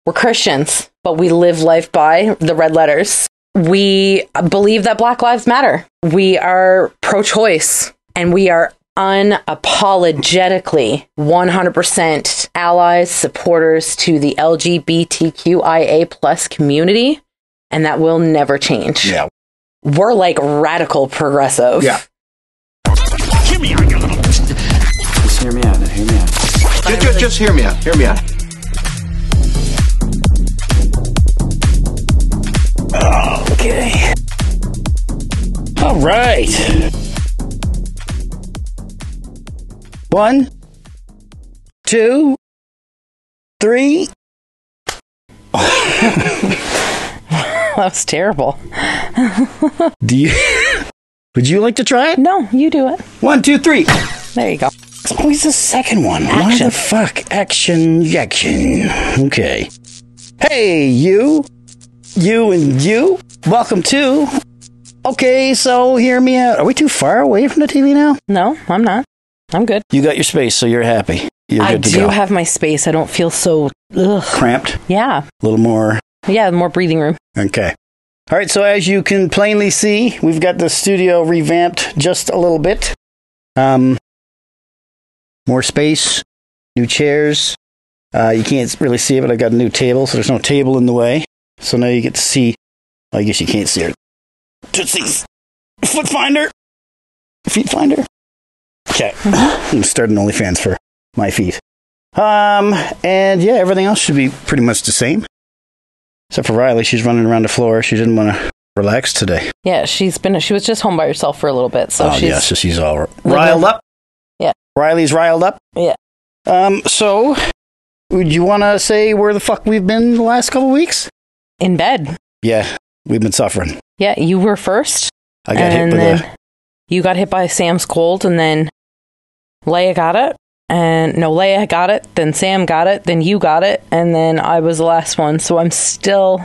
We're Christians, but we live life by the red letters. We believe that Black Lives Matter. We are pro-choice, and we are unapologetically 100% allies, supporters to the LGBTQIA plus community, and that will never change. Yeah. We're like radical progressive. Yeah. Just hear me out. Hear me out. Just hear me out. Hear me out. Okay. All right. 1, 2, 3. That was terrible. Would you like to try it? No, you do it. 1, 2, 3. There you go. It's always the second one. Action. Why the fuck? Action. Okay. Hey, you and you. Welcome to. Okay, so hear me out. Are we too far away from the TV now? No, I'm not. I'm good. You got your space, so you're happy. You're I good to do go. have my space. I don't feel so Cramped. Yeah. A little more. Yeah, more breathing room. Okay. All right, so as you can plainly see, we've got the studio revamped just a little bit. More space, new chairs. You can't really see it, but I got a new table, so there's no table in the way. So now you get to see. I guess you can't see her. Just these feet finder. Okay. I'm starting OnlyFans for my feet. And yeah, everything else should be pretty much the same. Except for Riley, she's running around the floor. She didn't want to relax today. Yeah, she was just home by herself for a little bit, so so she's all riled up. Yeah. Riley's riled up. Yeah. So would you want to say where the fuck we've been the last couple weeks? In bed. Yeah, we've been suffering. Yeah, you were first. I got hit by you got hit by Sam's cold, and then Leia got it. And no, Leia got it, then Sam got it, then you got it, and then I was the last one. So I'm still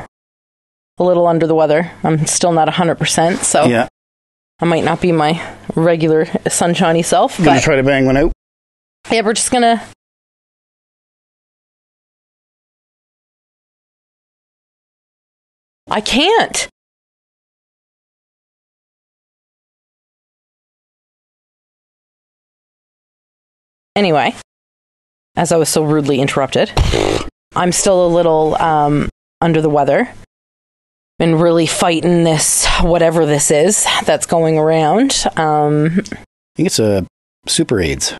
a little under the weather. I'm still not 100%, so yeah. I might not be my regular sunshiny self. Gonna try to bang one out? Yeah, we're just gonna... I can't! Anyway, as I was so rudely interrupted, I'm still a little under the weather. Been really fighting this, whatever this is, that's going around. I think it's a super AIDS.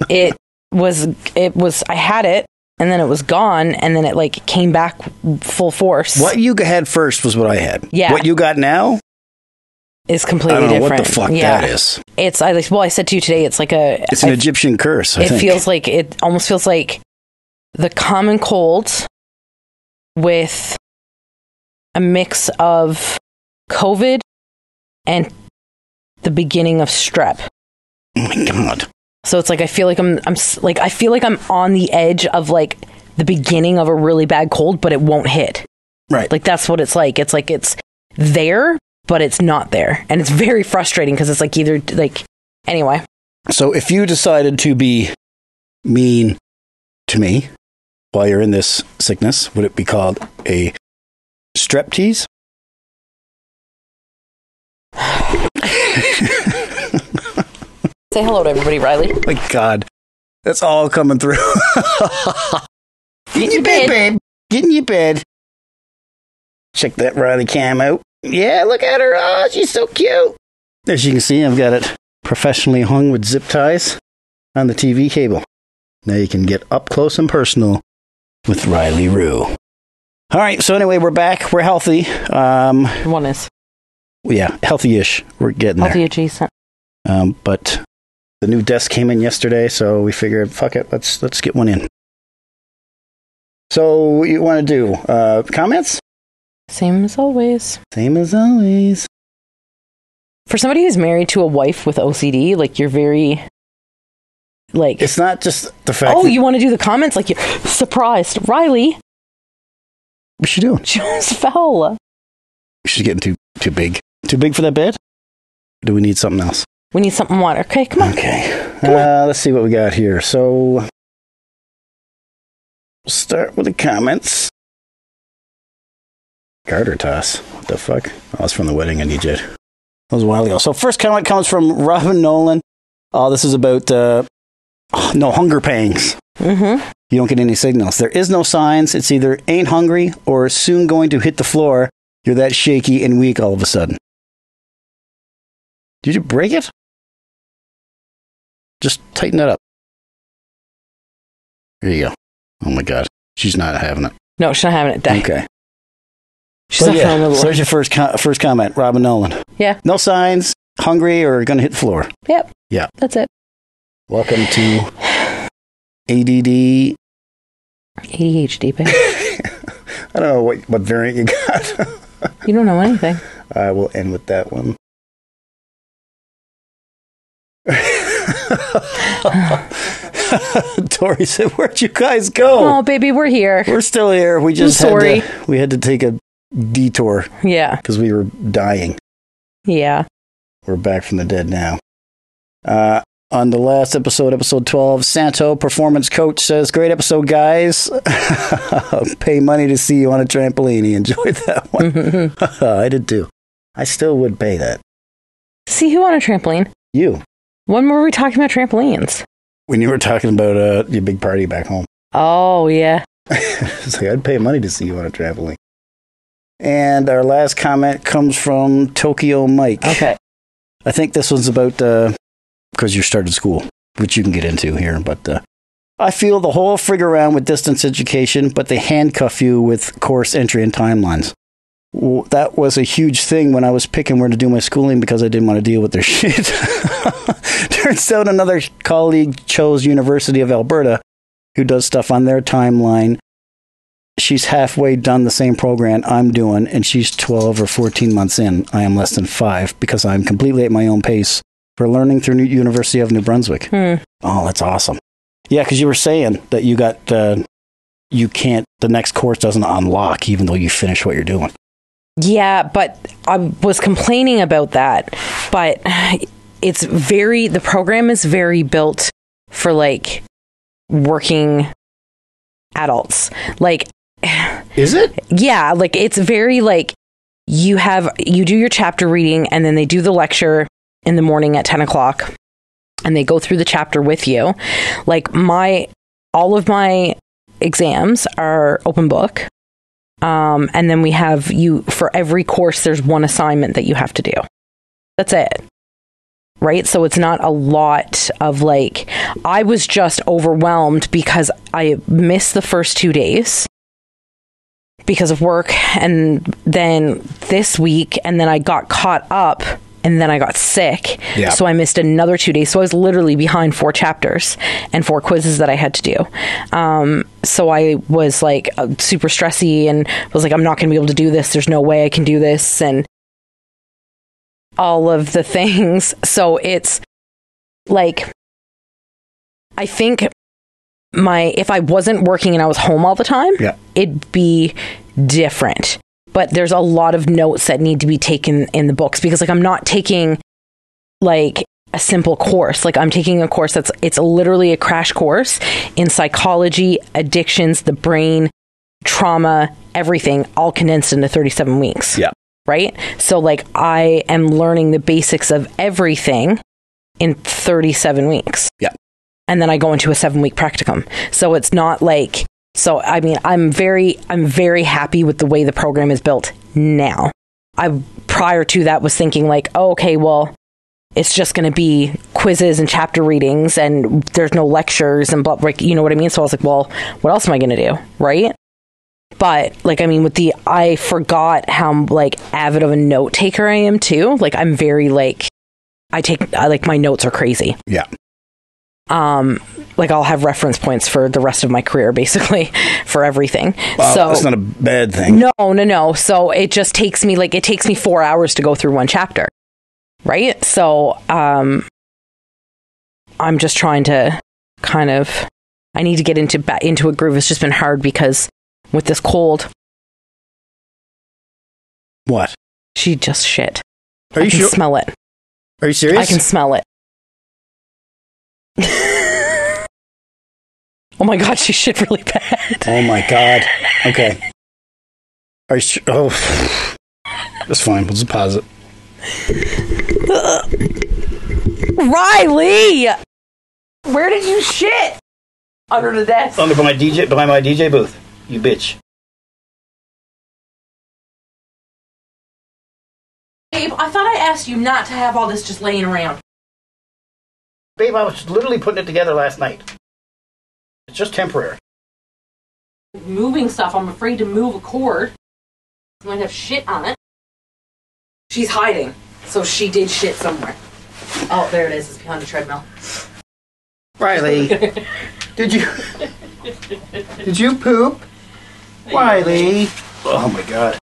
It was, I had it, and then it was gone, and then it like came back full force. What you had first was what I had. Yeah. What you got now? Is completely I don't know different. what the fuck that is. It's I said to you today, it's like it's an Egyptian curse. I think it almost feels like the common cold with a mix of COVID and the beginning of strep. Oh my god! So it's like I feel like I feel like I'm on the edge of like the beginning of a really bad cold, but it won't hit. Right. Like that's what it's like. It's like it's there, but it's not there. And it's very frustrating because it's like either like, anyway. So if you decided to be mean to me while you're in this sickness, would it be called a strep tease? Say hello to everybody, Riley. My god. That's all coming through. Get in your bed, babe. Get in your bed. Check that Riley cam out. Yeah, look at her. Oh, she's so cute. As you can see, I've got it professionally hung with zip ties on the TV cable. Now you can get up close and personal with Riley Rue. All right, so anyway, we're back. We're healthy. One is. Yeah, healthy-ish. We're getting there. Healthy adjacent. But the new desk came in yesterday, so we figured, fuck it, let's get one in. So what you want to do? Comments? Same as always. Same as always. For somebody who's married to a wife with OCD, like you're very, like... It's not just the fact you want to do the comments? Like you're surprised. Riley. What's she doing? She almost fell. She's getting too big. Too big for that bed? Or do we need something else? We need something water. Okay, come on. Okay. Let's see what we got here. So, we'll start with the comments. Garter toss. What the fuck? Oh, that's from the wedding in Egypt. That was a while ago. So, first comment comes from Robin Nolan. Oh, this is about no hunger pangs. Mm-hmm. You don't get any signals. There is no signs. It's either ain't hungry or soon going to hit the floor. You're that shaky and weak all of a sudden. Did you break it? Just tighten it up. There you go. Oh my God. She's not having it. No, she's not having it. Okay. She's not feeling the. So there's your first comment, Robin Nolan. Yeah. No signs, hungry, or going to hit the floor. Yep. Yeah. That's it. Welcome to ADD. ADHD, babe. I don't know what variant you got. You don't know anything. I will end with that one. Tori said, "Where'd you guys go?" Oh, baby, we're here. We're still here. We just we had to take a detour. Yeah, because we were dying. Yeah, we're back from the dead now. On the last episode 12, Santo, performance coach, says, "Great episode, guys. Pay money to see you on a trampoline." He enjoyed that one. I did too. I still would pay that. See who on a trampoline? You. When were we talking about trampolines? When you were talking about your big party back home. Oh, yeah. It's like, I'd pay money to see you on a trampoline. And our last comment comes from Tokyo Mike. Okay. I think this one's about, because you started school, which you can get into here, but I feel the whole frig around with distance education, but they handcuff you with course entry and timelines. That was a huge thing when I was picking where to do my schooling because I didn't want to deal with their shit. Turns out another colleague chose University of Alberta, who does stuff on their timeline. She's halfway done the same program I'm doing, and she's 12 or 14 months in. I am less than 5 because I'm completely at my own pace for learning through University of New Brunswick. Oh, that's awesome. Yeah, because you were saying that you got, you can't, the next course doesn't unlock even though you finish what you're doing. Yeah, but I was complaining about that. But it's the program is very built for like working adults. Like, is it? Yeah, like it's very like you do your chapter reading and then they do the lecture in the morning at 10 o'clock and they go through the chapter with you. Like all of my exams are open book. And then we have for every course, there's one assignment that you have to do. That's it. Right? So it's not a lot of like, I was just overwhelmed because I missed the first 2 days because of work. And then this week, and then I got caught up and then I got sick. Yeah. So I missed another 2 days. So I was literally behind 4 chapters and 4 quizzes that I had to do. So I was like super stressy and was like, I'm not going to be able to do this. There's no way I can do this. And all of the things. So it's like, I think if I wasn't working and I was home all the time, it'd be different. But there's a lot of notes that need to be taken in the books because like I'm not taking like a simple course. Like I'm taking a course it's literally a crash course in psychology, addictions, the brain, trauma, everything all condensed into 37 weeks. Yeah. Right? So like I am learning the basics of everything in 37 weeks. Yeah. And then I go into a 7-week practicum. So it's not like, so I mean, I'm very happy with the way the program is built now. Prior to that was thinking like, oh, okay, well, it's just going to be quizzes and chapter readings and there's no lectures and blah, like, you know what I mean? So I was like, well, what else am I going to do? Right? But like, I mean, I forgot how like avid of a note taker I am too. Like I'm very like, my notes are crazy. Yeah. Like I'll have reference points for the rest of my career, basically, for everything. Well, so that's not a bad thing. No. So it just takes me 4 hours to go through one chapter. Right. So, I'm just trying to I need to get into a groove. It's just been hard because with this cold. What? She just shit. Are you sure? I can smell it. Are you serious? I can smell it. Oh my God, she shit really bad. Oh my God. Okay. Are you sure? Oh. That's fine. We'll just pause it. Riley! Where did you shit? Under the desk. Behind my DJ booth. You bitch. Babe, I thought I asked you not to have all this just laying around. Babe, I was literally putting it together last night. It's just temporary. Moving stuff, I'm afraid to move a cord. It might have shit on it. She's hiding, so she did shit somewhere. Oh, there it is. It's behind the treadmill. Riley, did you poop? Riley. Oh my God.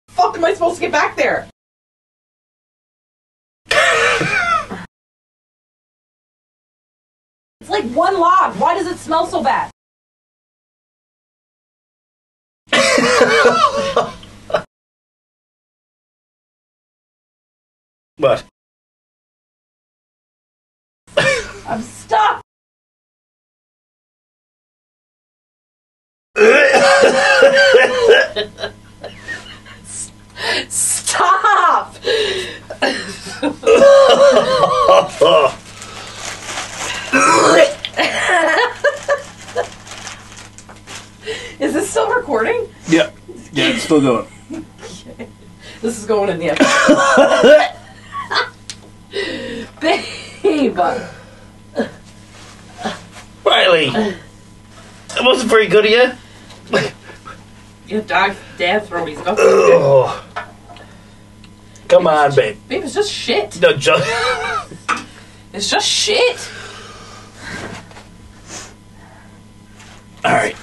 Fuck am I supposed to get back there? It's like one log. Why does it smell so bad? What? I'm stuck. Stop. Is this still recording? Yeah. Yeah, it's still going. Okay. This is going in the episode. Babe. Riley. That wasn't very good of you. Your dad's throaties. Go. Oh. Come on, babe. Babe, it's just shit. No, just... It's just shit. All right.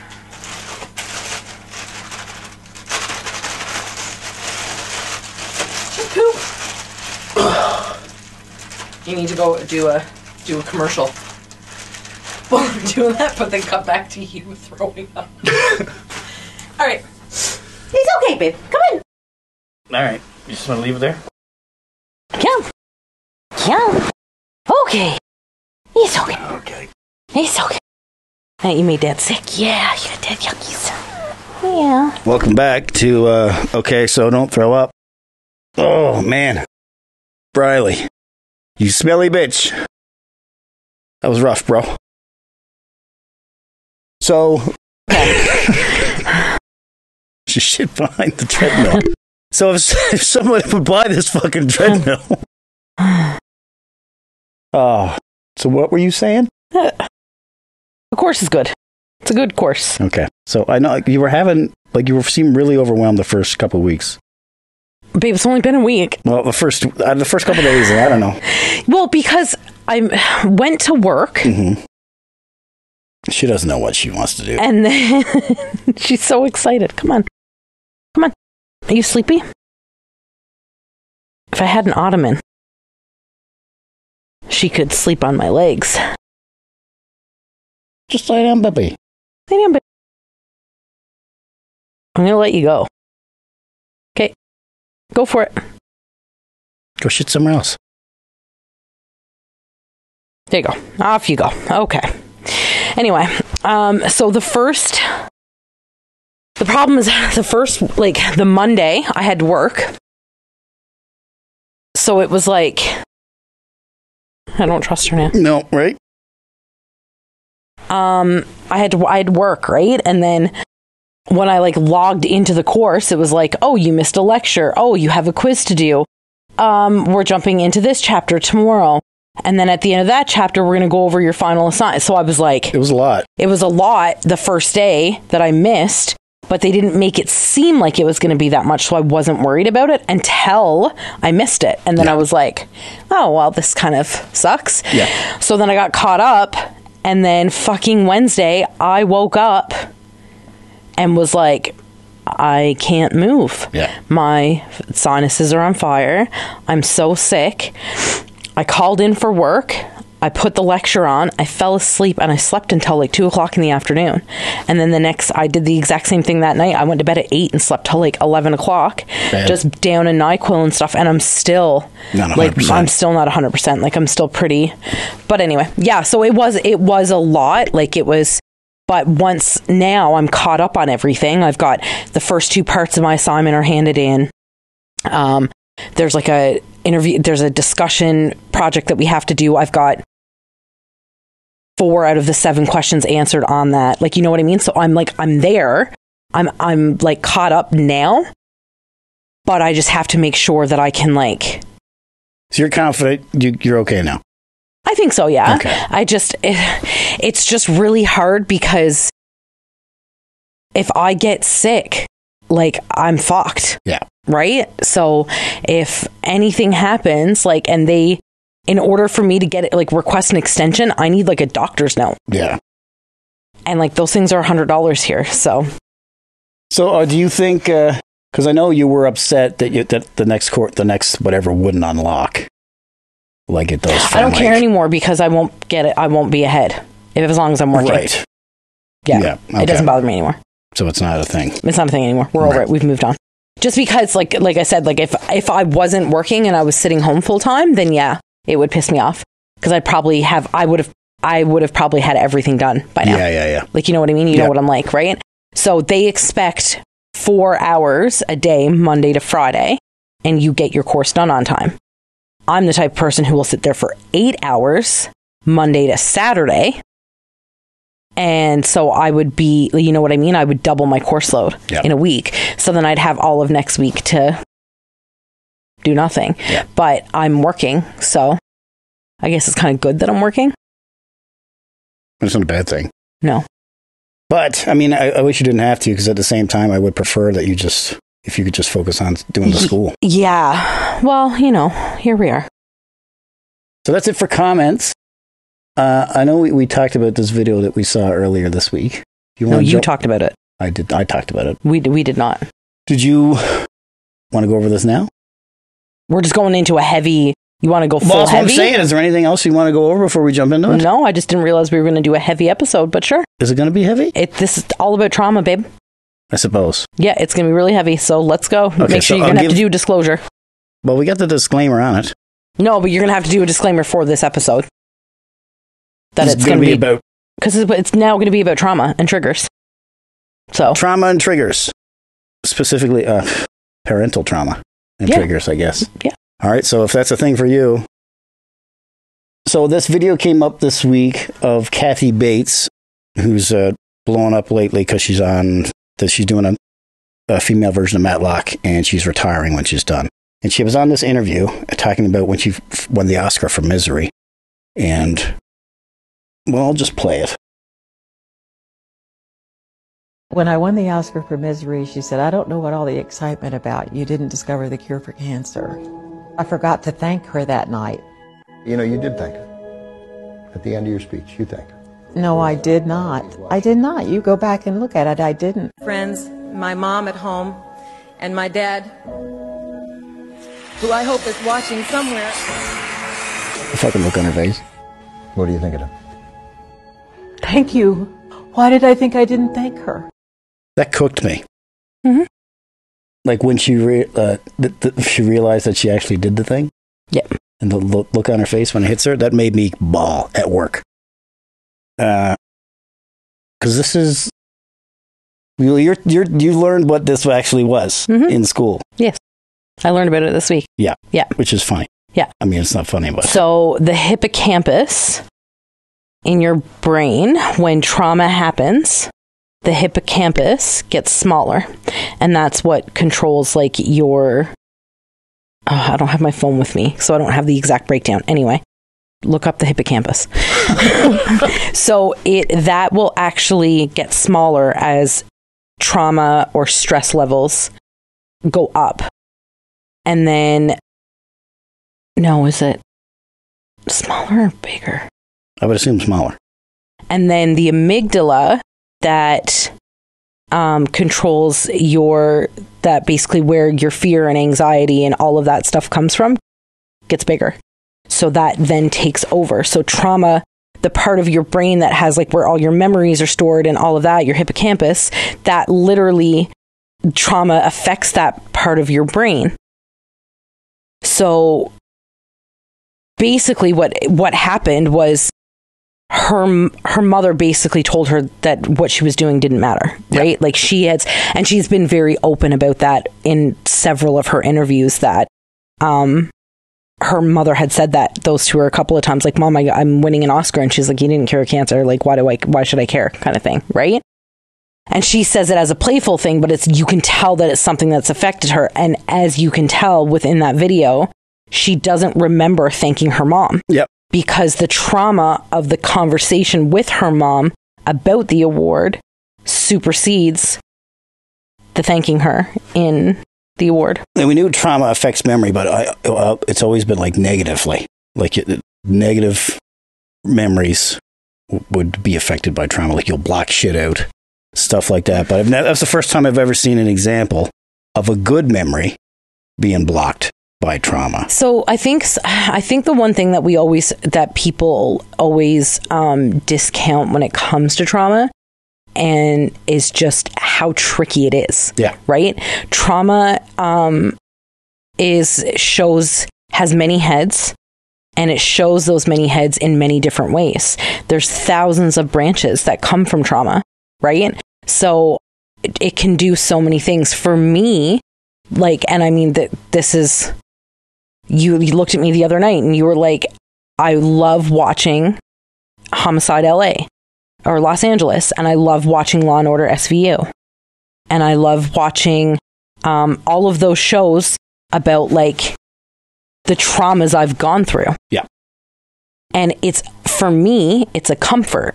Just poop. You need to go do a commercial. While I'm doing that, but then cut back to you throwing up. All right. It's okay, babe. Come in. All right. You just want to leave it there? Come. Okay. It's okay. Okay. It's okay. Hey, you made Dad sick. Yeah, you got Dad yuckies. Yeah. Welcome back to, okay, so don't throw up. Oh, man. Riley. You smelly bitch. That was rough, bro. So, she shit behind the treadmill. So if someone would buy this fucking treadmill. Oh, so what were you saying? The course is good. It's a good course. Okay. So I know you seemed really overwhelmed the first couple of weeks. Babe, it's only been a week. Well, the first couple of days, I don't know. Well, because I went to work. Mm-hmm. She doesn't know what she wants to do. And then she's so excited. Come on. Are you sleepy? If I had an ottoman, she could sleep on my legs. Just lay down, baby. Lay down, baby. I'm going to let you go. Okay. Go for it. Go shit somewhere else. There you go. Off you go. Okay. Anyway, so the problem is the Monday I had to work. So it was like, I don't trust her now. No, right? I had work, right? And then when I logged into the course, it was like, oh, you missed a lecture. Oh, you have a quiz to do. We're jumping into this chapter tomorrow. And then at the end of that chapter, we're going to go over your final assignment. So I was like... It was a lot. It was a lot the first day that I missed, but they didn't make it seem like it was going to be that much, so I wasn't worried about it until I missed it. And then I was like, oh, well, this kind of sucks. Yeah. So then I got caught up, and then fucking Wednesday, I woke up and was like... I can't move. Yeah. My sinuses are on fire. I'm so sick. I called in for work. I put the lecture on, I fell asleep, and I slept until like 2 o'clock in the afternoon. And then I did the exact same thing that night. I went to bed at 8 and slept till like 11 o'clock, just down in NyQuil and stuff. And I'm still not 100%. like, I'm still not 100%. Like, I'm still pretty, but anyway, yeah. So it was a lot. Like, it was, but once now I'm caught up on everything. I've got the first 2 parts of my assignment are handed in. There's like there's a discussion project that we have to do. I've got 4 out of the 7 questions answered on that. Like, you know what I mean? So I'm there. I'm like caught up now, but I just have to make sure that I can like. So you're confident you're okay now? I think so. Yeah. Okay. It's just really hard because if I get sick, like, I'm fucked. Yeah. Right? So if anything happens, like, and in order for me to get it, like, request an extension, I need like a doctor's note. Yeah. And like, those things are $100 here. So do you think, because I know you were upset that the next whatever wouldn't unlock like it does. I don't care anymore because I won't get it. I won't be ahead as long as I'm working. Right. Yeah. Okay. It doesn't bother me anymore. So it's not a thing. It's not a thing anymore. We're over it. We've moved on. Just because, like I said, like if I wasn't working and I was sitting home full time, then yeah, it would piss me off because I would have probably had everything done by now. Yeah. Like, you know what I mean? You know what I'm like, right? So they expect 4 hours a day, Monday to Friday, and you get your course done on time. I'm the type of person who will sit there for 8 hours, Monday to Saturday. And so I would be, you know what I mean? I would double my course load in a week. So then I'd have all of next week to do nothing. Yeah. But I'm working. So I guess it's kind of good that I'm working. It's not a bad thing. No. But, I mean, I wish you didn't have to, because at the same time, I would prefer that if you could just focus on doing the school. Yeah. Well, you know, here we are. So that's it for comments. I know we talked about this video that we saw earlier this week. You talked about it. I did. I talked about it. We did not. Did you want to go over this now? We're just going into a heavy. You want to go full well, that's heavy? What I'm saying. Is there anything else you want to go over before we jump into it? No, I just didn't realize we were going to do a heavy episode, but sure. Is it going to be heavy? This is all about trauma, babe. I suppose. Yeah, it's going to be really heavy, so let's go. Okay, Make sure you're going to have to do a disclosure. Well, we got the disclaimer on it. No, but you're going to have to do a disclaimer for this episode. That it's going to be about... Because it's now going to be about trauma and triggers. So trauma and triggers. Specifically, parental trauma and triggers, I guess. Yeah. All right, so if that's a thing for you. So this video came up this week of Kathy Bates, who's blowing up lately because she's doing a female version of Matlock, and she's retiring when she's done. And she was on this interview talking about when she won the Oscar for Misery. And, well, I'll just play it. When I won the Oscar for Misery, she said, "I don't know what all the excitement about. You didn't discover the cure for cancer." I forgot to thank her that night. You know, you did thank her. At the end of your speech, you thanked her. No, I did not. I did not. You go back and look at it. I didn't. Friends, my mom at home, and my dad, who I hope is watching somewhere. The fucking look on her face. What do you think of it? Thank you. Why did I think I didn't thank her? That cooked me. Mm-hmm. Like when she she realized that she actually did the thing. Yeah. And the look on her face when it hits her, that made me bawl at work. Because this is... You learned what this actually was in school. Yes. I learned about it this week. Yeah. Yeah. Which is funny. Yeah. I mean, it's not funny, but... So the hippocampus in your brain, when trauma happens, the hippocampus gets smaller. And that's what controls, like, your... I don't have my phone with me, so I don't have the exact breakdown. Anyway, look up the hippocampus. So that will actually get smaller as trauma or stress levels go up. And then... No, is it smaller or bigger? I would assume smaller. And then the amygdala that controls basically where your fear and anxiety and all of that stuff comes from, gets bigger. So that then takes over. So trauma, the part of your brain that has like where all your memories are stored and all of that, your hippocampus, that literally trauma affects that part of your brain. So basically what happened was her mother basically told her that what she was doing didn't matter, right? Like she's been very open about that in several of her interviews, that her mother had said that those to her a couple of times, like, Mom, I'm winning an Oscar. And she's like, you didn't cure cancer. Like, why should I care, kind of thing, right? And she says it as a playful thing, but you can tell that it's something that's affected her. And as you can tell within that video, she doesn't remember thanking her mom. Yep. Because the trauma of the conversation with her mom about the award supersedes the thanking her in the award. And we knew trauma affects memory, but it's always been like negatively. Like negative memories would be affected by trauma. Like you'll block shit out, stuff like that. But that's the first time I've ever seen an example of a good memory being blocked by trauma. So I think the one thing that people always discount when it comes to trauma and is just how tricky it is. Yeah. Right? Trauma has many heads, and it shows those many heads in many different ways. There's thousands of branches that come from trauma, right? So it can do so many things. For me, like, and I mean that this is, you looked at me the other night and you were like, I love watching Homicide LA or Los Angeles, and I love watching Law and Order SVU, and I love watching all of those shows about like the traumas I've gone through. Yeah. And for me, it's a comfort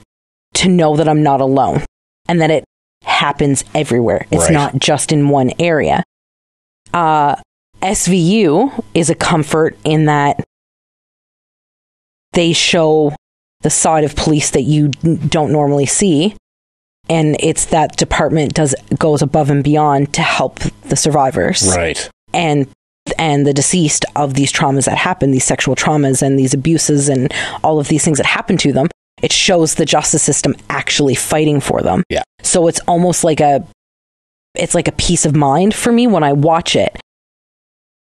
to know that I'm not alone and that it happens everywhere. It's right. not just in one area. SVU is a comfort in that they show the side of police that you don't normally see, and it's that department goes above and beyond to help the survivors, right, and the deceased of these traumas that happen, these sexual traumas and these abuses and all of these things that happen to them. It shows the justice system actually fighting for them. Yeah. So it's almost like a peace of mind for me when I watch it.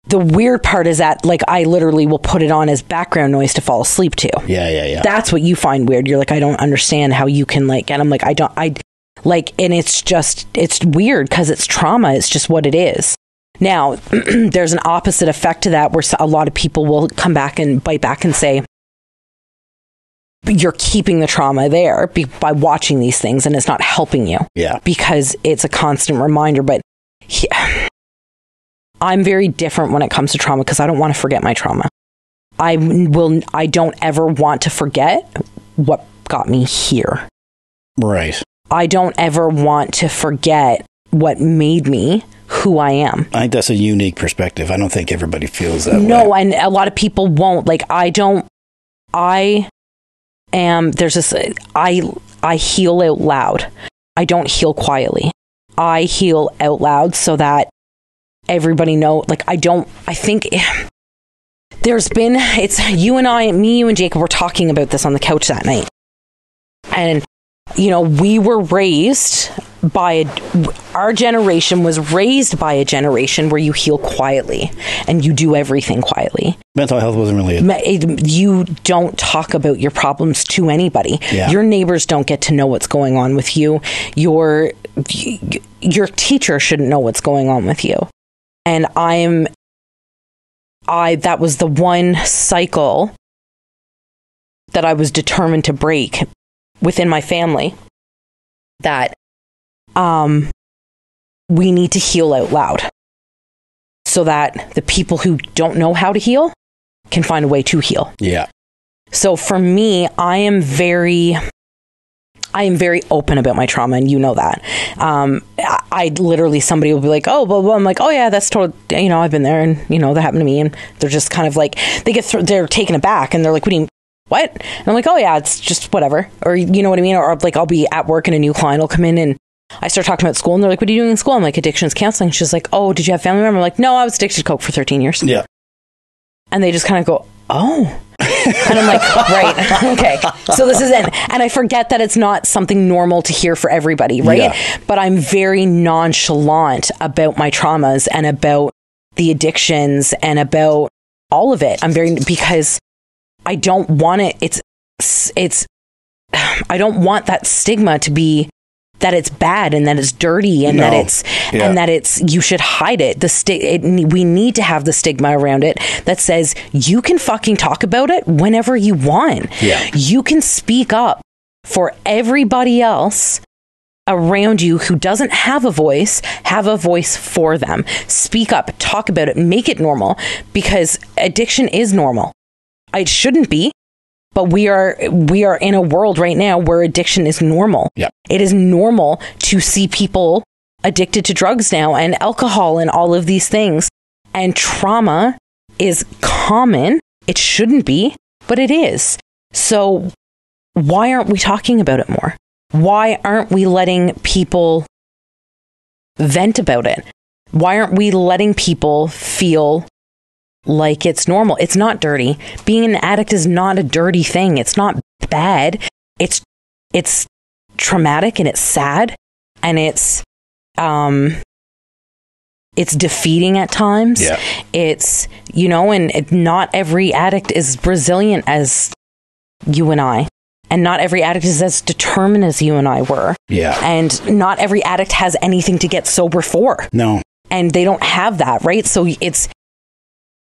The weird part is that, like, I literally will put it on as background noise to fall asleep to. Yeah. That's what you find weird. You're like, I don't understand how you can, like, and I'm like, and it's weird because it's trauma. It's just what it is. Now, there's an opposite effect to that where a lot of people will come back and bite back and say, you're keeping the trauma there by watching these things and it's not helping you. Yeah. Because it's a constant reminder. But I'm very different when it comes to trauma because I don't want to forget my trauma. I don't ever want to forget what got me here. Right. I don't ever want to forget what made me who I am. I think that's a unique perspective. I don't think everybody feels that way. No, and a lot of people won't. Like, I heal out loud. I don't heal quietly. I heal out loud so that everybody know, like, it's you and I, me, you and Jacob were talking about this on the couch that night. And, you know, we were raised our generation was raised by a generation where you heal quietly and you do everything quietly. Mental health wasn't really you don't talk about your problems to anybody. Yeah. Your neighbors don't get to know what's going on with you. Your teacher shouldn't know what's going on with you. And that was the one cycle that I was determined to break within my family, that we need to heal out loud so that the people who don't know how to heal can find a way to heal. Yeah. So for me, I am very open about my trauma, and you know that. I literally, somebody will be like, oh, blah, blah. I'm like, oh yeah, that's totally, I've been there, and that happened to me. And they're just kind of like, they're taken aback, and they're like, what? And I'm like, oh yeah, it's just whatever. Or you know what I mean? Or like, I'll be at work and a new client will come in and I start talking about school and they're like, what are you doing in school? I'm like, addictions counseling. She's like, oh, did you have family member? I'm like, no, I was addicted to Coke for 13 years. Yeah. And they just kind of go, oh. And I'm like, right, okay. So this is it. And I forget that it's not something normal to hear for everybody, right? Yeah. But I'm very nonchalant about my traumas and about the addictions and about all of it. Because I don't want it. I don't want that stigma to be that it's bad and that it's dirty and that it's you should hide it. We need to have the stigma around it that says you can fucking talk about it whenever you want. Yeah. You can speak up for everybody else around you who doesn't have a voice for them. Speak up, talk about it, make it normal, because addiction is normal. It shouldn't be. But we are in a world right now where addiction is normal. Yeah. It is normal to see people addicted to drugs now and alcohol and all of these things. And trauma is common. It shouldn't be, but it is. So why aren't we talking about it more? Why aren't we letting people vent about it? Why aren't we letting people feel like it's normal? It's not dirty. Being an addict is not a dirty thing. It's not bad. It's traumatic and it's sad and it's defeating at times. Yeah. It's, and not every addict is resilient as you and I. And not every addict is as determined as you and I were. Yeah. And not every addict has anything to get sober for. No. And they don't have that, right? So it's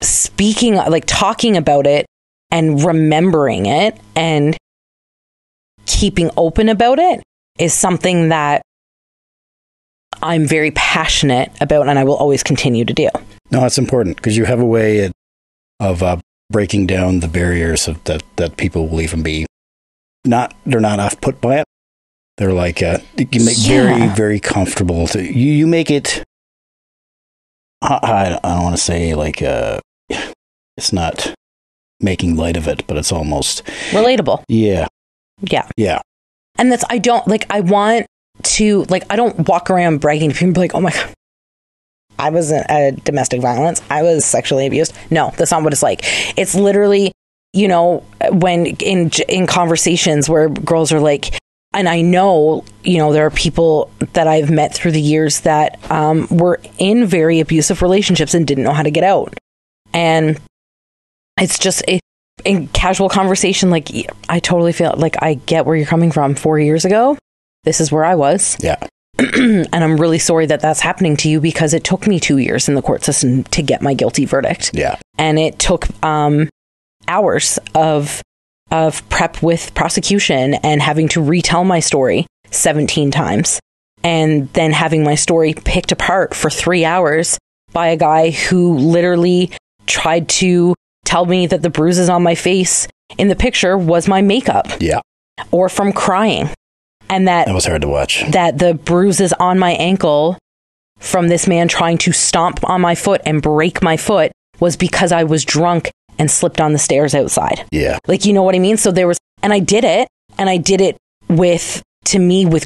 speaking, like talking about it and remembering it and keeping open about it is something that I'm very passionate about and I will always continue to do. No, that's important because you have a way of breaking down the barriers that people will even be they're not off put by it. They're like, you make very, very comfortable to you make it. I don't want to say like, it's not making light of it, but it's almost relatable. Yeah. Yeah. Yeah. And I don't walk around bragging to people and be like, oh my God, I was in domestic violence. I was sexually abused. No, that's not what it's like. It's literally, when in conversations where girls are like, and I know, there are people that I've met through the years that were in very abusive relationships and didn't know how to get out. And it's just in casual conversation, like, I totally feel like I get where you're coming from. 4 years ago, this is where I was. Yeah. And I'm really sorry that that's happening to you because it took me 2 years in the court system to get my guilty verdict. Yeah. And it took hours of prep with prosecution and having to retell my story 17 times. And then having my story picked apart for 3 hours by a guy who literally tried to tell me that the bruises on my face in the picture was my makeup. Yeah. Or from crying. And that was hard to watch. That the bruises on my ankle from this man trying to stomp on my foot and break my foot was because I was drunk and slipped on the stairs outside. Yeah. Like, you know what I mean? So and I did it with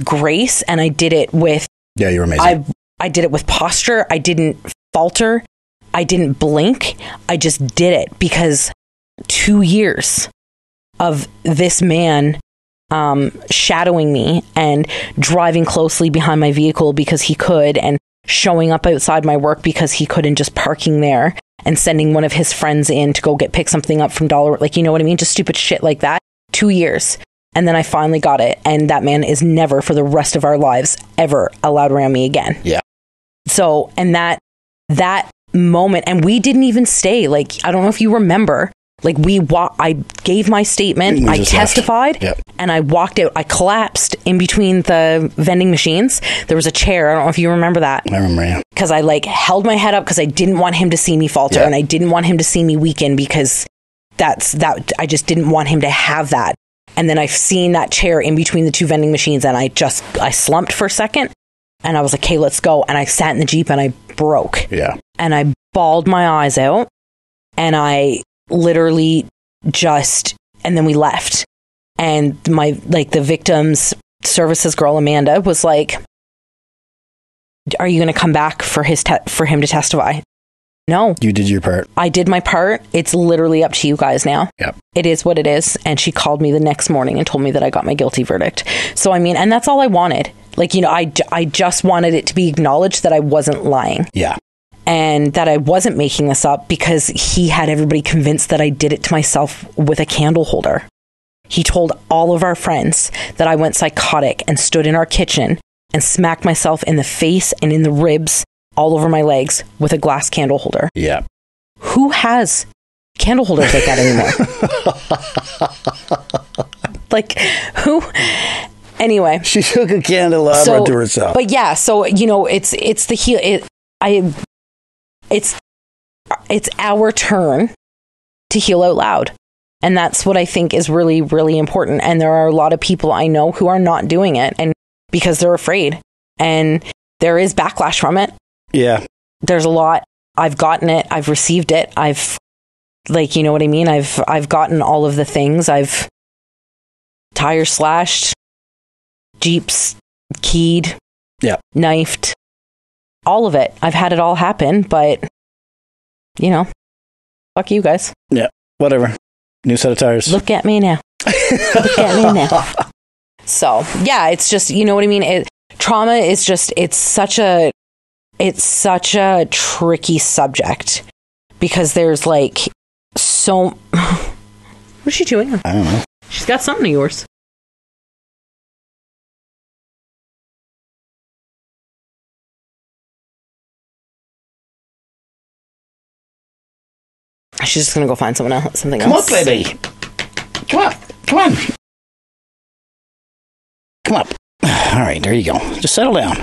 grace, and I did it with... Yeah, you were amazing. I did it with posture. I didn't falter. I didn't blink. I just did it because 2 years of this man shadowing me and driving closely behind my vehicle because he could, and showing up outside my work because he could, and just parking there and sending one of his friends in to go pick something up from Dollar, like, you know what I mean? Just stupid shit like that. 2 years. And then I finally got it. And that man is never for the rest of our lives ever allowed around me again. Yeah. So, and that moment, and we didn't even stay. Like, I don't know if you remember, like I gave my statement, I testified, yep. And I walked out. I collapsed in between the vending machines. There was a chair. I don't know if you remember that. I remember, yeah. Because I held my head up because I didn't want him to see me falter, and I didn't want him to see me weaken because I just didn't want him to have that. And then I've seen that chair in between the two vending machines, and I slumped for a second, and I was like, okay, let's go. And I sat in the Jeep and I broke. Yeah. And I bawled my eyes out, and I literally and then we left. And the victim's services girl, Amanda, was like, are you going to come back for him to testify? No. You did your part. I did my part. It's literally up to you guys now. Yep. It is what it is. And she called me the next morning and told me that I got my guilty verdict. So, I mean, and that's all I wanted. Like, you know, I just wanted it to be acknowledged that I wasn't lying. Yeah. And that I wasn't making this up, because he had everybody convinced that I did it to myself with a candle holder. He told all of our friends that I went psychotic and stood in our kitchen and smacked myself in the face and in the ribs all over my legs with a glass candle holder. Yeah. Who has candle holders like that anymore? Like, who? Anyway. She took a candelabra to herself. But yeah, so, you know, it's our turn to heal out loud. And that's what I think is really, really important. And there are a lot of people I know who are not doing it, and because they're afraid. And there is backlash from it. Yeah. There's a lot. I've gotten it. I've received it. I've, like, you know what I mean? I've gotten all of the things. I've tires slashed, Jeeps keyed, knifed, all of it. I've had it all happen, but, you know, fuck you guys. Yeah, whatever. New set of tires. Look at me now. Look at me now. So, yeah, it's just, you know what I mean? Trauma is just, it's such a tricky subject, because there's like so... What is she doing? I don't know. She's got something of yours. She's just gonna go find something else. Come up, baby. Come up. Come on. Come up. All right, there you go. Just settle down.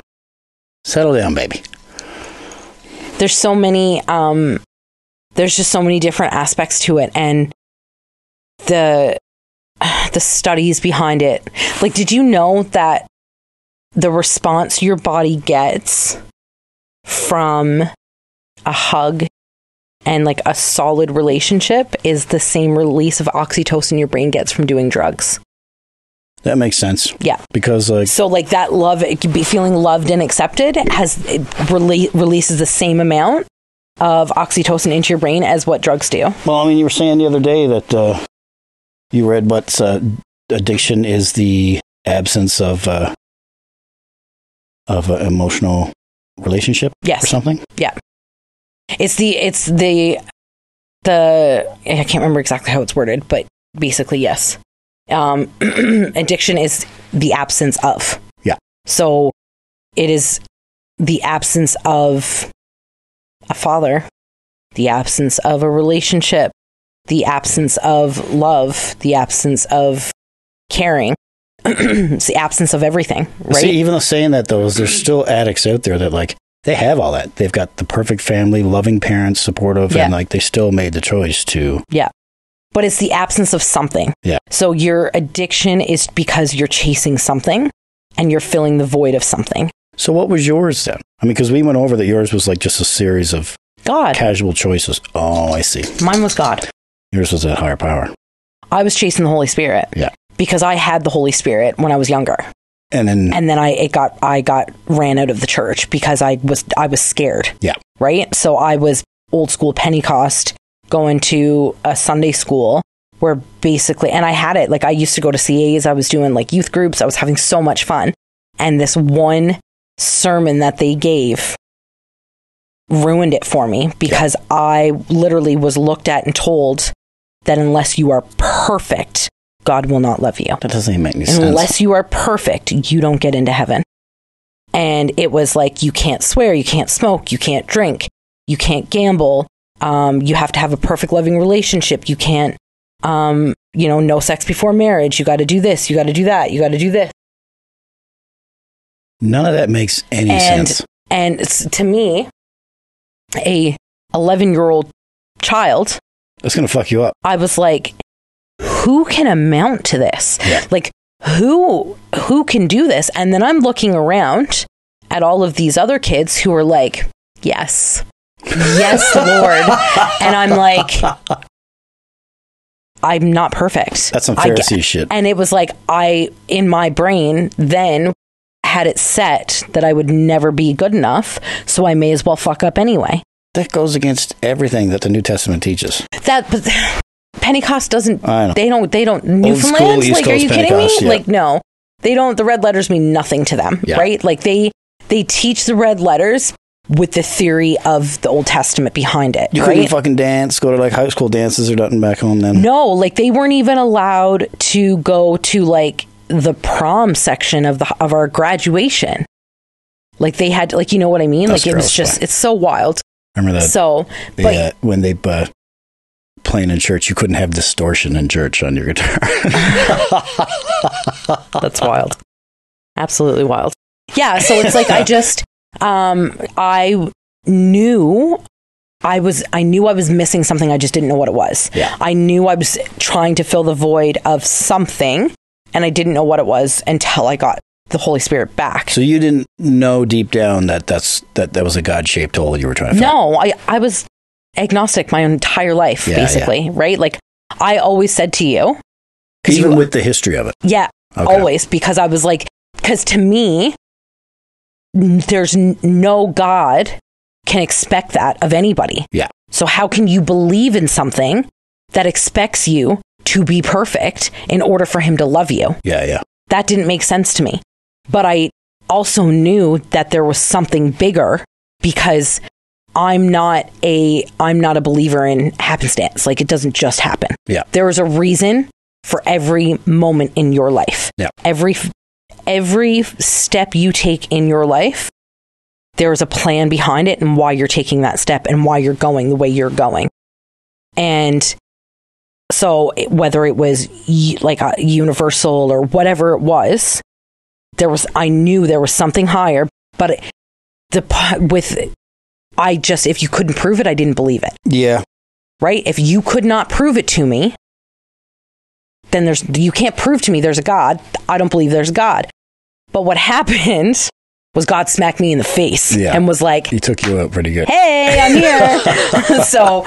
Settle down, baby. There's so many, there's just so many different aspects to it, and the studies behind it. Like, did you know that the response your body gets from a hug and like a solid relationship is the same release of oxytocin your brain gets from doing drugs? That makes sense. Yeah. Because like... So like that love, it could be feeling loved and accepted, releases the same amount of oxytocin into your brain as what drugs do. Well, I mean, you were saying the other day that you read what addiction is the absence of an emotional relationship. Yes. Or something. Yeah. It's the I can't remember exactly how it's worded, but basically, yes. Addiction is the absence of. Yeah. So it is the absence of a father, the absence of a relationship, the absence of love, the absence of caring. It's the absence of everything, right? See, even though saying that, though, there's still addicts out there that, like, they have all that. They've got the perfect family, loving parents, supportive, and, like, they still made the choice to... Yeah. But it's the absence of something. Yeah. So your addiction is because you're chasing something and you're filling the void of something. So what was yours then? I mean, because we went over that yours was like just a series of casual choices. Oh, I see. Mine was God. Yours was that higher power. I was chasing the Holy Spirit. Yeah. Because I had the Holy Spirit when I was younger. And then I got ran out of the church because I was scared. Yeah. Right? So I was old school Pentecost, going to a Sunday school where basically, and I had it, like I used to go to CAs, I was doing like youth groups, I was having so much fun. And this one sermon that they gave ruined it for me, because I literally was looked at and told that unless you are perfect, God will not love you. That doesn't even make any sense. Unless you are perfect, you don't get into heaven. And it was like, you can't swear, you can't smoke, you can't drink, you can't gamble. You have to have a perfect loving relationship. You can't, no sex before marriage. You got to do this. You got to do that. You got to do this. None of that makes any sense. And to me, a 11-year-old child, that's going to fuck you up. I was like, who can amount to this? Yeah. Like, who can do this? And then I'm looking around at all of these other kids who are like, yes, Lord. And I'm like, I'm not perfect. That's some Pharisee shit. And it was like, in my brain then had it set that I would never be good enough, so I may as well fuck up anyway. That goes against everything that the New Testament teaches. But Pentecost doesn't. I know. They don't. Old school Newfoundland. East Like, are Coast you kidding me? Pentecost, yeah. Like, no, they don't. The red letters mean nothing to them, Yeah. right? Like they teach the red letters with the theory of the Old Testament behind it. You right? couldn't fucking dance, go to like high school dances or nothing back home then. No, like they weren't even allowed to go to like the prom section of our graduation. Like they had, like, you know what I mean? That's like it was gross, just, man. it's so wild. Remember that? So, but when they playing in church, you couldn't have distortion in church on your guitar. that's wild. Absolutely wild. Yeah. So it's like, I knew I was missing something. I just didn't know what it was. Yeah. I knew I was trying to fill the void of something, and I didn't know what it was until I got the Holy Spirit back. So you didn't know deep down that was a God-shaped hole you were trying to find? No, I was agnostic my entire life, basically, right? Like I always said to you. Even with the history of it? Yeah, okay. Always, because I was like, because to me, there's no God can expect that of anybody. Yeah. So how can you believe in something that expects you to be perfect in order for him to love you? Yeah. That didn't make sense to me. But I also knew that there was something bigger, because I'm not a believer in happenstance. Like, it doesn't just happen. Yeah. There is a reason for every moment in your life. Yeah. Every step you take in your life, there is a plan behind it and why you're taking that step and why you're going the way you're going. And so whether it was like a universal or whatever it was, I knew there was something higher, but if you couldn't prove it, I didn't believe it. Yeah. Right? If you could not prove it to me, then you can't prove to me there's a God. I don't believe there's a God. But what happened was God smacked me in the face and was like, he took you out pretty good. Hey, I'm here. So,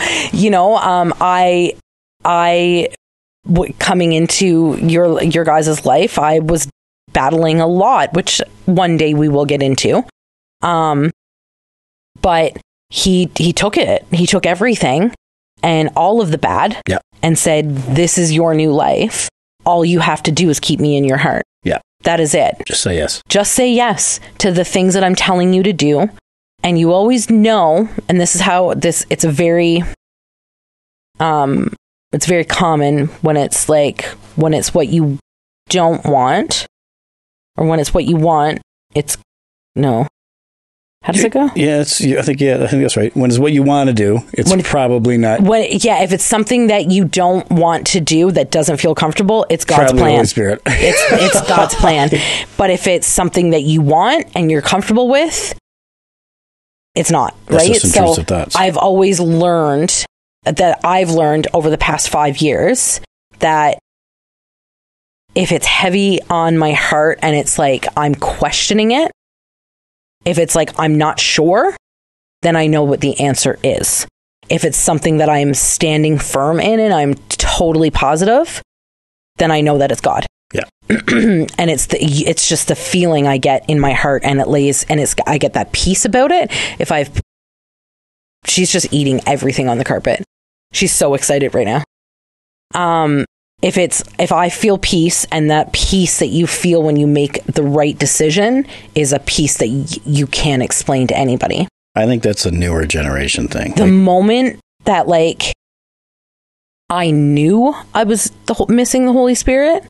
coming into your guys' life, I was battling a lot, which one day we will get into. But he took it. He took everything and all of the bad and said, this is your new life. All you have to do is keep me in your heart. Yeah. That is it. Just say yes. Just say yes to the things that I'm telling you to do. And you always know, and this is how it's very common when it's what you don't want, or when it's what you want, it's no. How does it go? Yeah, I think that's right. When it's what you want to do, it's probably not. If it's something that you don't want to do that doesn't feel comfortable, it's God's probably plan. Holy Spirit. It's God's plan. But if it's something that you want and you're comfortable with, it's not, that's right? Just some intrusive thoughts. I've always learned over the past 5 years that if it's heavy on my heart and it's like I'm questioning it, if it's like I'm not sure, then I know what the answer is. If it's something that I'm standing firm in and I'm totally positive, then I know that it's God. Yeah. And it's just the feeling I get in my heart, and I get that peace about it. She's just eating everything on the carpet. She's so excited right now. If I feel peace, and that peace that you feel when you make the right decision is a peace that you can't explain to anybody. I think that's a newer generation thing. The moment that I knew I was missing the Holy Spirit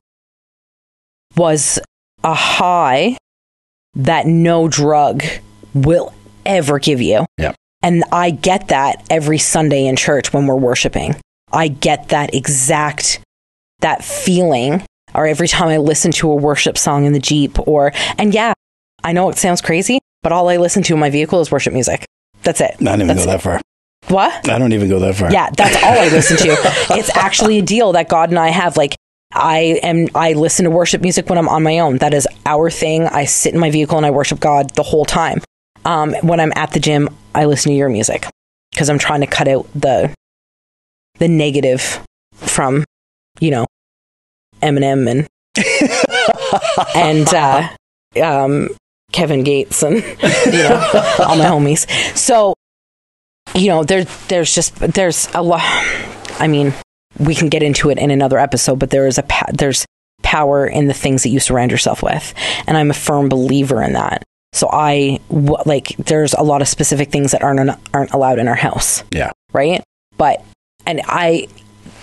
was a high that no drug will ever give you. Yeah. And I get that every Sunday in church when we're worshiping. I get that that feeling, or every time I listen to a worship song in the Jeep, and I know it sounds crazy, but all I listen to in my vehicle is worship music. That's it. I don't even go that far. What? I don't even go that far. Yeah, that's all I listen to. It's actually a deal that God and I have. Like, I listen to worship music when I'm on my own. That is our thing. I sit in my vehicle and I worship God the whole time. When I'm at the gym, I listen to your music because I'm trying to cut out the negative from, Eminem and Kevin Gates and all my homies. So you know, there's a lot. I mean, we can get into it in another episode, but there's power in the things that you surround yourself with. And I'm a firm believer in that. So there's a lot of specific things that aren't allowed in our house. Yeah. Right.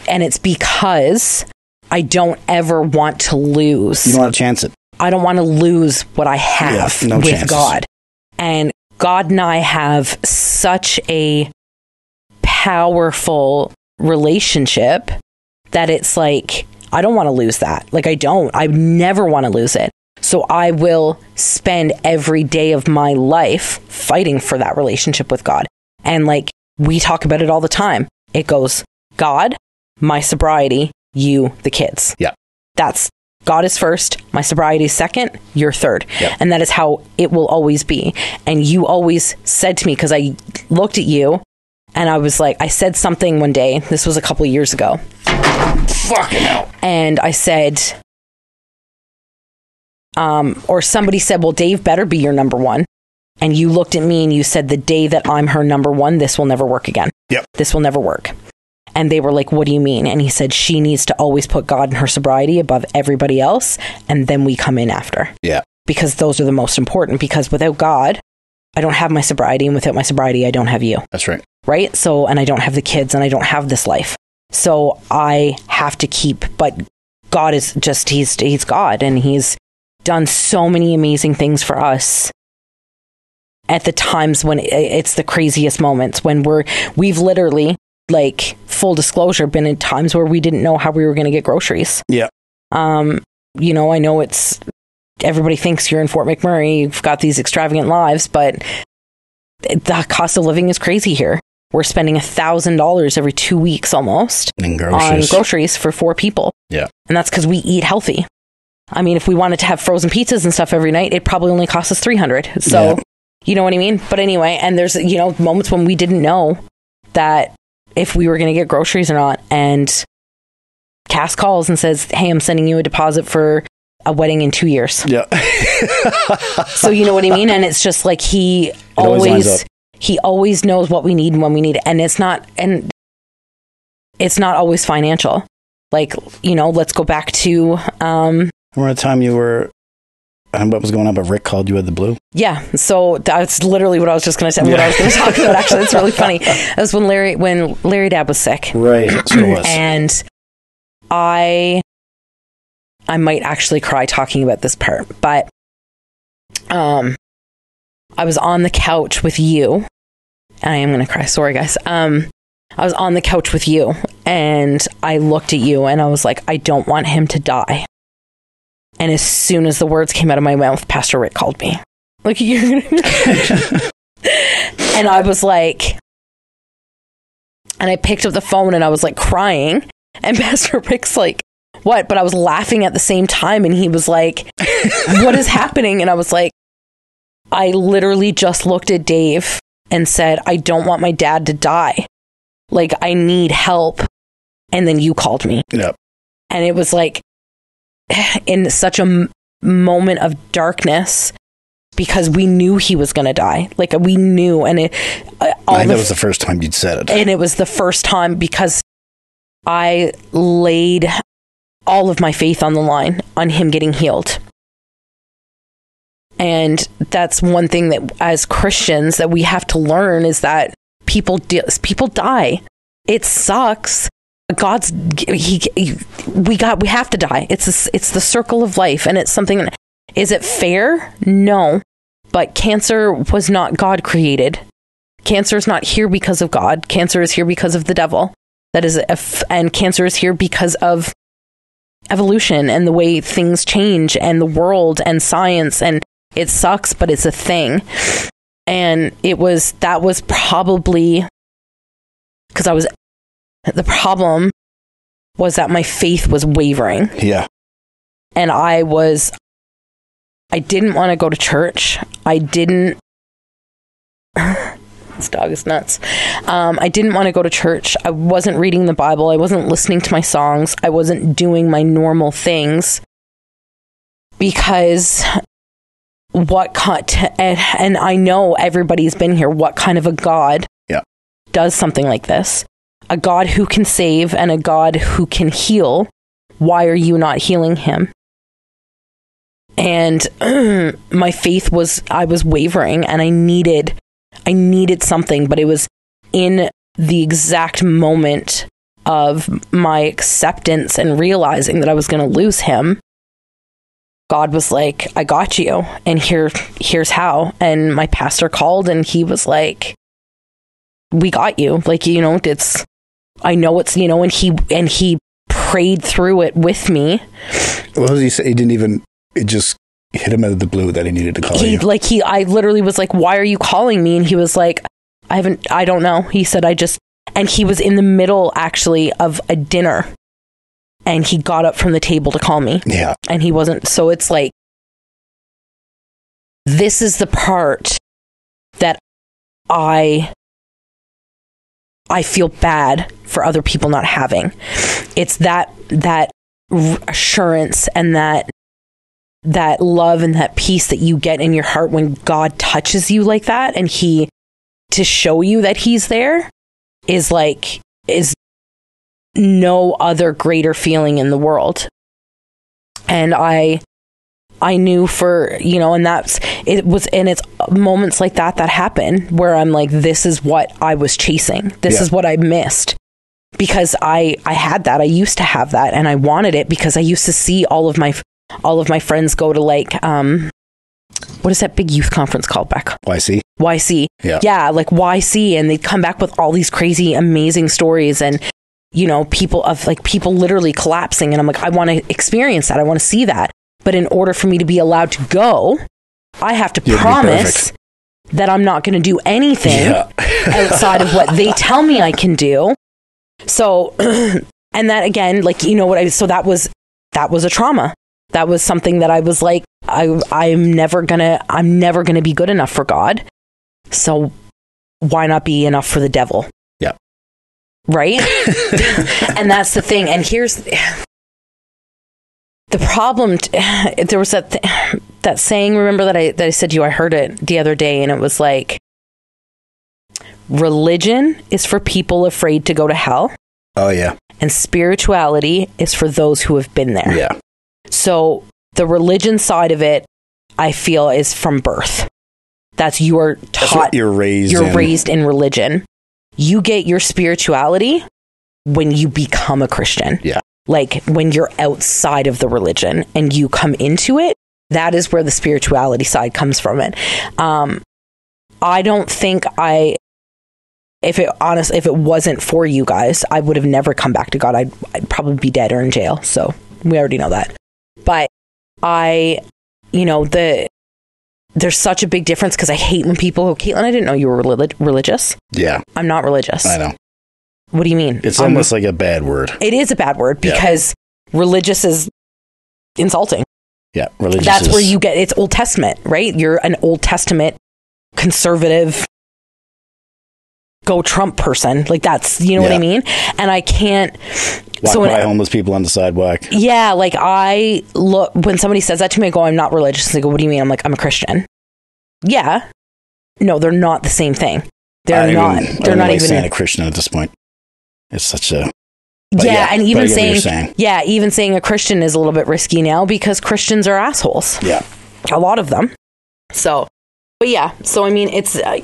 And it's because I don't ever want to lose. You don't want to chance it. I don't want to lose what I have with chances. God. And God and I have such a powerful relationship that it's like, I don't want to lose that. Like, I never want to lose it. So I will spend every day of my life fighting for that relationship with God. And like, we talk about it all the time. It goes, God, my sobriety, you, the kids. Yeah. That's God is first, my sobriety is second, you're third. Yep. And that is how it will always be. And you always said to me, because I looked at you and I was like, I said something one day, this was a couple of years ago. Fucking hell. And I said, or somebody said, well, Dave better be your number one. And you looked at me and you said, the day that I'm her number one, this will never work again. Yep. This will never work. And they were like, what do you mean? And he said, she needs to always put God and her sobriety above everybody else. And then we come in after. Yeah. Because those are the most important. Because without God, I don't have my sobriety. And without my sobriety, I don't have you. That's right. Right? So, and I don't have the kids and I don't have this life. So I have to keep, but God is just, he's God. And he's done so many amazing things for us at the times when it's the craziest moments, when we've literally, like, full disclosure, been in times where we didn't know how we were going to get groceries. Yeah. You know, I know everybody thinks you're in Fort McMurray, you've got these extravagant lives, but the cost of living is crazy here. We're spending $1,000 every 2 weeks almost on groceries for 4 people. Yeah. And that's because we eat healthy. I mean, if we wanted to have frozen pizzas and stuff every night, it probably only costs us $300. So, you know what I mean? But anyway, and there's, you know, moments when we didn't know that if we were going to get groceries or not. And Cass calls and says, hey, I'm sending you a deposit for a wedding in 2 years. Yeah. So you know what I mean? And it's just like, he always knows what we need and when we need it. And it's not always financial. Like, you know, let's go back to, remember the time you were, what was going on, but Rick called you at the blue? Yeah. So that's literally what I was just going to say, what I was going to talk about, actually. It's really funny. That was when Larry Dad was sick. Right. That's what it was. And I might actually cry talking about this part, but I was on the couch with you. I am going to cry. Sorry, guys. I was on the couch with you and I looked at you and I was like, I don't want him to die. And as soon as the words came out of my mouth, Pastor Rick called me. Like, you're gonna... And I was like, and I picked up the phone and I was like crying. And Pastor Rick's like, what? But I was laughing at the same time. And he was like, what is happening? And I was like, I literally just looked at Dave and said, I don't want my dad to die. Like, I need help. And then you called me. Yep. And it was like, in such a moment of darkness, because we knew he was going to die. Like, we knew. And that was the first time you'd said it. And it was the first time because I laid all of my faith on the line on him getting healed. And that's one thing that as Christians that we have to learn, is that people die. It sucks. We have to die. It's the circle of life, and it's something. Is it fair? No. But cancer was not God created. Cancer is not here because of God. Cancer is here because of the devil. And cancer is here because of evolution and the way things change and the world and science, and it sucks, but it's a thing. And that was probably because the problem was that my faith was wavering. Yeah. And I didn't want to go to church. This dog is nuts. I didn't want to go to church. I wasn't reading the Bible. I wasn't listening to my songs. I wasn't doing my normal things because and I know everybody's been here. What kind of a God does something like this, a God who can save and a God who can heal, why are you not healing him? And my faith I was wavering, and I needed something, but it was in the exact moment of my acceptance and realizing that I was going to lose him. God was like, I got you, and here's how. And my pastor called, and he was like, we got you. Like, you know, I know it's, you know, and he prayed through it with me. What does he say? It just hit him out of the blue that he needed to call you. I literally was like, why are you calling me? And he was like, I don't know. He said, and he was in the middle actually of a dinner, and he got up from the table to call me. Yeah. And he wasn't. So it's like, this is the part that I feel bad for other people not having. It's that assurance and that love and that peace that you get in your heart when God touches you like that, and to show you that he's there is no other greater feeling in the world. And I knew for, you know, and it's moments like that happen where I'm like, this is what I was chasing. This is what I missed, because I had that. I used to have that, and I wanted it because I used to see all of my friends go to like, what is that big youth conference called back? YC. Yeah, like YC, and they'd come back with all these crazy, amazing stories, and you know, people literally collapsing, and I'm like, I want to experience that. I want to see that. But in order for me to be allowed to go, I have to promise that I'm not going to do anything outside of what they tell me I can do. So, and that again, like, you know what so that was a trauma. That was something that I was like, I'm never gonna be good enough for God. So why not be enough for the devil? Yeah. Right? And that's the thing. And here's the problem. There was that saying, remember that I said to you, I heard it the other day, and it was like, religion is for people afraid to go to hell. Oh yeah. And spirituality is for those who have been there. Yeah. So the religion side of it, I feel, is from birth. That's you're taught. You're raised in religion. You get your spirituality when you become a Christian. Yeah. Like when you're outside of the religion and you come into it, that is where the spirituality side comes from it. I don't think if it wasn't for you guys, I would have never come back to God. I'd probably be dead or in jail. So we already know that. But there's such a big difference, because I hate when people go, Caitlin, I didn't know you were religious. Yeah. I'm not religious. I know. What do you mean? It's almost like a bad word. It is a bad word, because religious is insulting. Yeah. Religious. That's where you get, it's Old Testament, right? You're an Old Testament conservative, go Trump person. Like that's, you know what I mean? And I can't. Walk by homeless people on the sidewalk. Yeah, like I look, when somebody says that to me, I go, I'm not religious. They go, what do you mean? I'm like, I'm a Christian. Yeah. No, they're not the same thing. They're not even saying a Christian at this point. It's such a... and even saying a Christian is a little bit risky now, because Christians are assholes. Yeah. A lot of them. So, but yeah. So, I mean, it's, I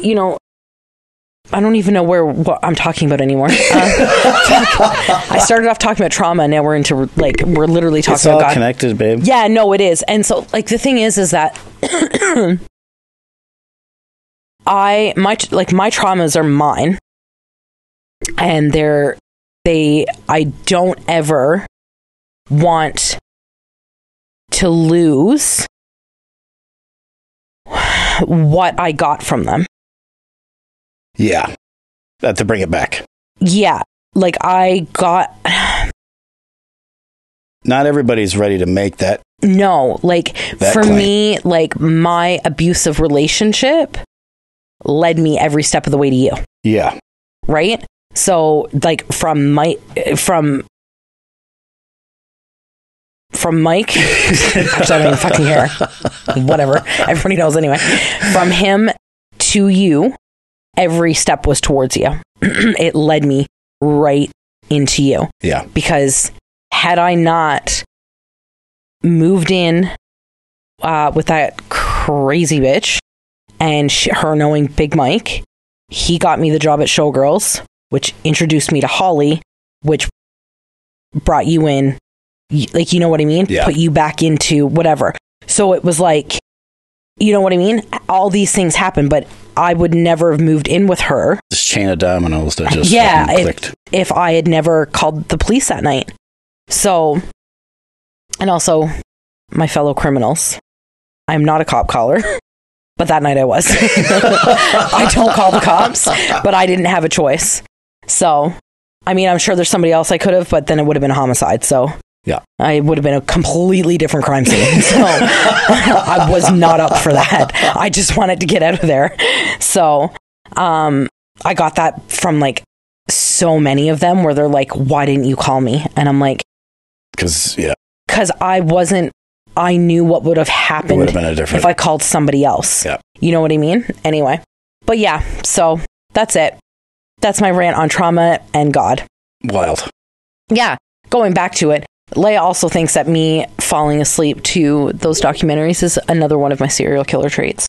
don't even know what I'm talking about anymore. I started off talking about trauma, and now we're into we're lliterally talking about God. It's all connected, babe. Yeah, no, it is. And so the thing is that my traumas are mine, and I don't ever want to lose what I got from them. Yeah. To bring it back. Yeah. Like I got... Not everybody's ready to make that. No. Like for claim. Me, like my abusive relationship led me every step of the way to you. Yeah. Right? So like from Mike, actually I don't even fucking care. Whatever. Everybody knows anyway. From him to you, every step was towards you. It led me right into you. Yeah. Because had I not moved in with that crazy bitch and her knowing Big Mike, he got me the job at Showgirls, which introduced me to Holly, which brought you in, like, you know what I mean? Yeah. Put you back into whatever. So it was like, you know what I mean? All these things happen, but I would never have moved in with her. This chain of dominoes that just clicked. If I had never called the police that night. So, and also my fellow criminals. I'm not a cop caller, but that night I was. I don't call the cops, but I didn't have a choice. So, I mean, I'm sure there's somebody else I could have, but then it would have been a homicide. So, yeah, I would have been a completely different crime scene. So, I was not up for that. I just wanted to get out of there. So, I got that from like so many of them where they're like, why didn't you call me? And I'm like, because I knew what would have happened. It would have been if I called somebody else. Yeah. You know what I mean? Anyway. But yeah, so that's it. That's my rant on trauma and God. Wild. Yeah. Going back to it, Leia also thinks that me falling asleep to those documentaries is another one of my serial killer traits.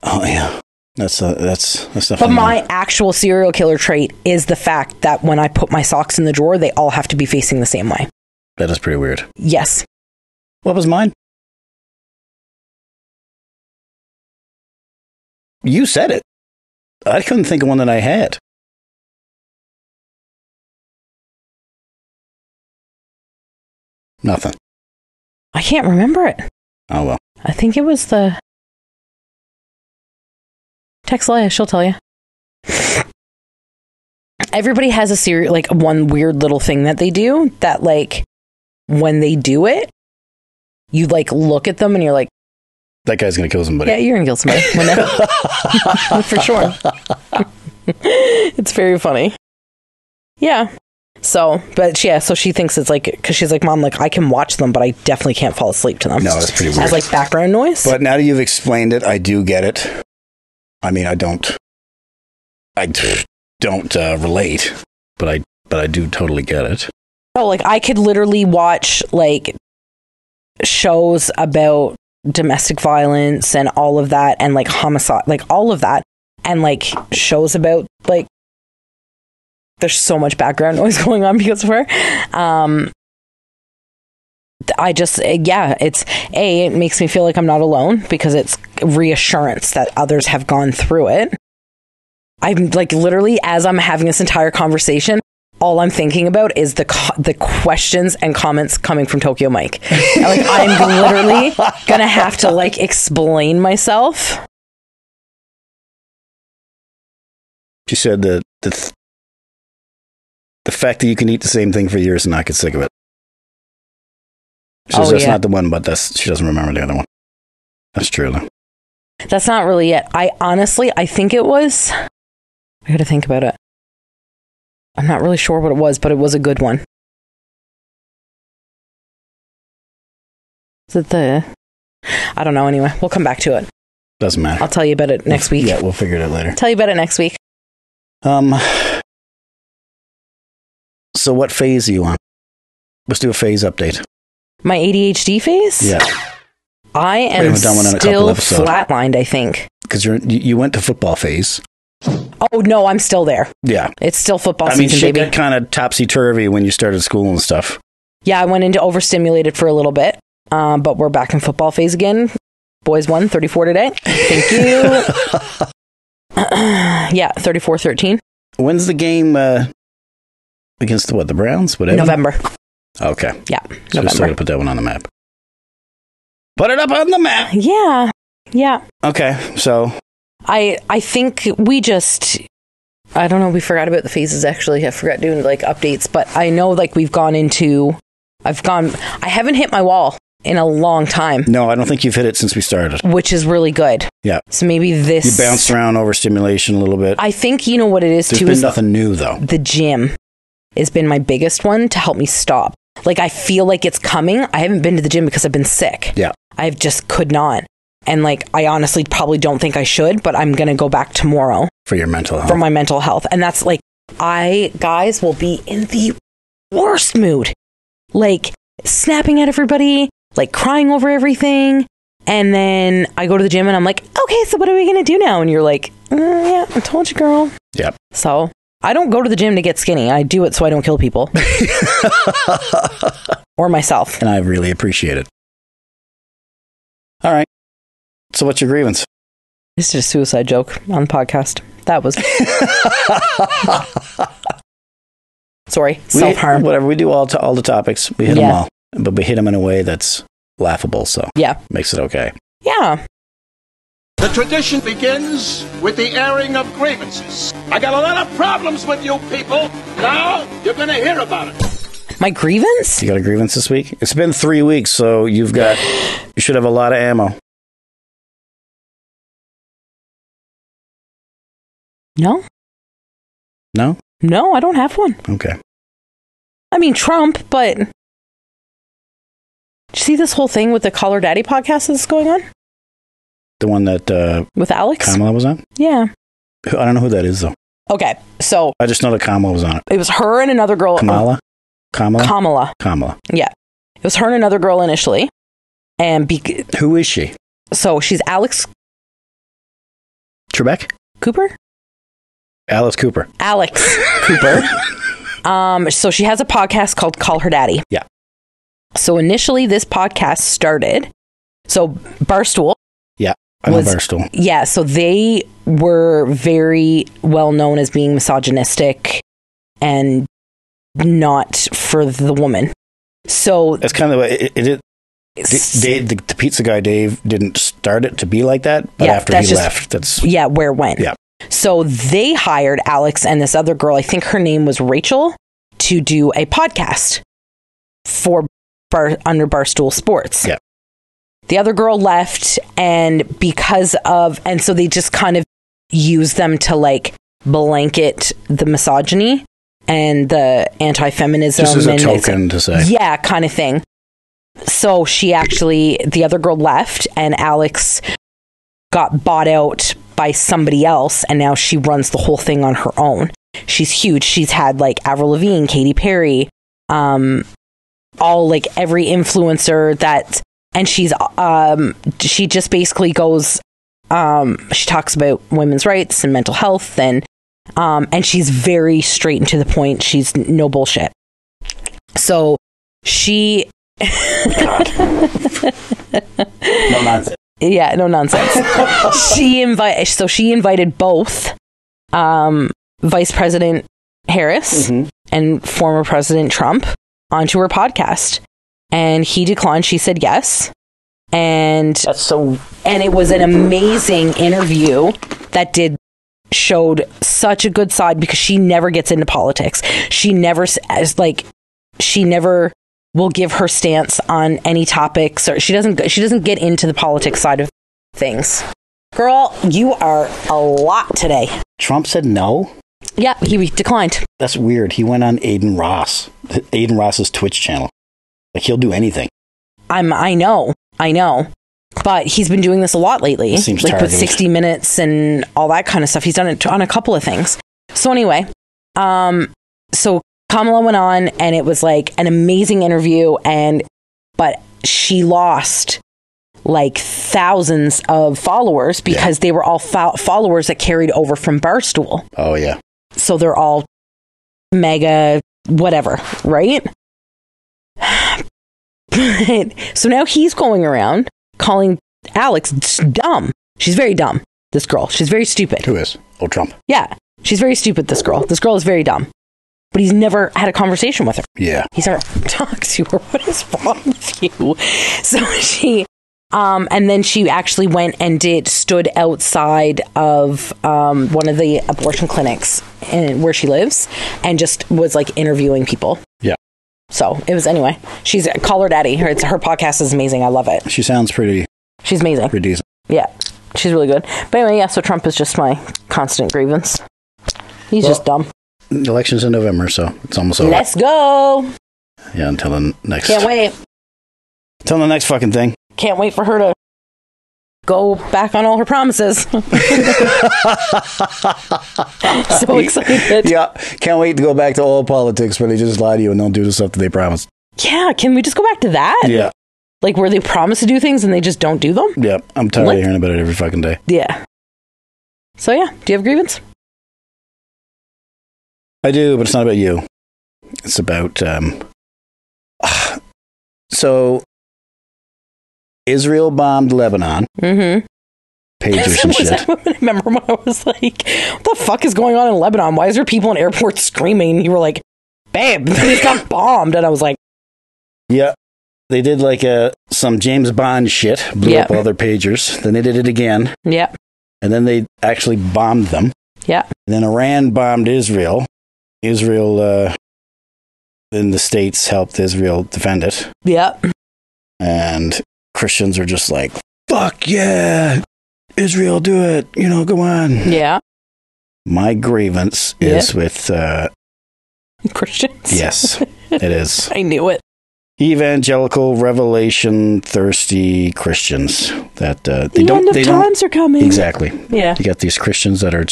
Oh yeah. That's definitely. But my actual serial killer trait is the fact that when I put my socks in the drawer, they all have to be facing the same way. That is pretty weird. Yes. What was mine? You said it. I couldn't think of one that I had. Nothing. I can't remember it. Oh, well. I think it was the... Text Leia, she'll tell you. Everybody has a serial, like, one weird little thing that they do that, like, when they do it, you, like, look at them and you're like, that guy's going to kill somebody. Yeah, you're going to kill somebody. For sure. It's very funny. Yeah. So, but yeah, so she thinks it's like, because she's like, Mom, like, I can watch them, but I definitely can't fall asleep to them. No, that's pretty weird. As like background noise. But now that you've explained it, I do get it. I mean, I don't relate, but I do totally get it. Oh, like I could literally watch like shows about domestic violence and all of that, and like homicide, like all of that, and like shows about like there's so much background noise going on because of her. I just, yeah, it makes me feel like I'm not alone because it's reassurance that others have gone through it. I'm like literally, as I'm having this entire conversation, all I'm thinking about is the questions and comments coming from Tokyo Mike. Like I'm literally gonna have to like explain myself. She said that the fact that you can eat the same thing for years and not get sick of it. She says that's not the one, but she doesn't remember the other one. That's true though. That's not really it. I think it was. I gotta think about it. I'm not really sure what it was, but it was a good one. Is it I don't know. Anyway, we'll come back to it. Doesn't matter. I'll tell you about it next week. Yeah, we'll figure it out later. Tell you about it next week. So what phase are you on? Let's do a phase update. My ADHD phase? Yeah. I am still flatlined, I think. Because you went to football phase. Oh, no, I'm still there. Yeah. It's still football season, baby. I mean, shit got kind of topsy-turvy when you started school and stuff. Yeah, I went into overstimulated for a little bit, but we're back in football phase again. Boys won 34 today. Thank you. Yeah, 34-13. When's the game against the Browns? Whatever. November. Okay. Yeah, so November. we're still going to put that one on the map. Put it up on the map. Yeah. Yeah. Okay, so... I think we just... I don't know, we forgot about the phases, actually. I forgot doing, like, updates, but I know, like, we've gone into... I haven't hit my wall in a long time. No, I don't think you've hit it since we started. Which is really good. Yeah. So maybe this... You bounced around overstimulation a little bit. I think you know what it is, There's too. There's been nothing new, though. The gym has been my biggest one to help me stop. Like, I feel like it's coming. I haven't been to the gym because I've been sick. Yeah. I just could not. And like, I honestly probably don't think I should, but I'm going to go back tomorrow. For your mental health. For my mental health. And that's like, I, guys, will be in the worst mood. Like, snapping at everybody, like crying over everything. And then I go to the gym and I'm like, okay, so what are we going to do now? And you're like, yeah, I told you, girl. Yep. So I don't go to the gym to get skinny. I do it so I don't kill people. Or myself. And I really appreciate it. All right. So what's your grievance? It's just a suicide joke on the podcast. That was... Sorry, self-harm. Whatever, we do all the topics. We hit them all. But we hit them in a way that's laughable, so makes it okay. Yeah. The tradition begins with the airing of grievances. I got a lot of problems with you people. Now you're going to hear about it. My grievance? You got a grievance this week? It's been 3 weeks, so you should have a lot of ammo. No. No? No, I don't have one. Okay. I mean, Trump, but... Did you see this whole thing with the Call Her Daddy podcast that's going on? The one that... with Alex? Kamala was on? Yeah. I don't know who that is, though. Okay, so... I just know that Kamala was on it. It was her and another girl... Kamala? Kamala. Yeah. It was her and another girl initially. And... Who is she? So, she's Alex... Trebek? Cooper? Alice Cooper. Alex Cooper. So she has a podcast called Call Her Daddy. Yeah. So initially this podcast started. So Barstool. Yeah. I know Barstool. Yeah. So they were very well known as being misogynistic and not for the woman. So that's kind of the pizza guy Dave didn't start it to be like that, but after he left, that's where it went. Yeah. So they hired Alex and this other girl, I think her name was Rachel, to do a podcast for under Barstool Sports. Yeah. The other girl left, and so they just kind of used them to like blanket the misogyny and the anti-feminism. Just as a token to say. Yeah, kind of thing. So the other girl left, and Alex got bought out by somebody else, and now she runs the whole thing on her own. She's huge. She's had like Avril Lavigne, Katy Perry, all like every influencer and she just basically goes, she talks about women's rights and mental health, and she's very straight and to the point. She's no bullshit. So she no nonsense. Yeah, no nonsense. She invited both Vice President Harris and former President Trump onto her podcast, and he declined. She said yes, and it was an amazing interview that showed such a good side, because she never gets into politics. She never will give her stance on any topics, or she doesn't get into the politics side of things. Girl, you are a lot today. Trump said no? Yeah, he declined. That's weird. He went on Aiden Ross's Twitch channel. Like, he'll do anything. I know. But he's been doing this a lot lately. It seems like targeted. with 60 Minutes and all that kind of stuff. He's done it on a couple of things. So anyway, so Kamala went on, and it was like an amazing interview, but she lost like thousands of followers because they were all followers that carried over from Barstool. Oh yeah. So they're all mega whatever, right? So now he's going around calling Alex dumb. She's very dumb, this girl. She's very stupid. Who is? Oh, Trump. Yeah. She's very stupid, this girl. This girl is very dumb. But he's never had a conversation with her. Yeah. He's never talked to her. What is wrong with you? So she, and then she actually went and stood outside of one of the abortion clinics where she lives, and just was like interviewing people. Yeah. So it was, anyway, she's Call Her Daddy. Her podcast is amazing. I love it. She sounds she's amazing. Pretty decent. Yeah. She's really good. But anyway, yeah, so Trump is just my constant grievance. He's just dumb. The election's in November, so it's almost over. Let's go. Yeah, until the next. Can't wait. Until the next fucking thing. Can't wait for her to go back on all her promises. So excited. Yeah, can't wait to go back to old politics where they just lie to you and don't do the stuff that they promised. Yeah, can we just go back to that? Yeah. Like where they promise to do things and they just don't do them? Yeah, I'm tired of hearing about it every fucking day. Yeah. So yeah, do you have a grievance? I do, but it's not about you. It's about, so Israel bombed Lebanon. Mm-hmm. Pagers and shit. I remember when I was like, what the fuck is going on in Lebanon? Why is there people in airports screaming? And you were like, babe, they got bombed. And I was like, yeah. They did like some James Bond shit, blew up all their pagers. Then they did it again. Yeah. And then they actually bombed them. Yeah. And then Iran bombed Israel. Israel, then the States helped Israel defend it. Yeah. And Christians are just like, fuck yeah, Israel, do it. You know, go on. Yeah. My grievance is with... Christians? Yes, it is. I knew it. Evangelical, revelation, thirsty Christians that the end of times are coming. Exactly. Yeah. You got these Christians that are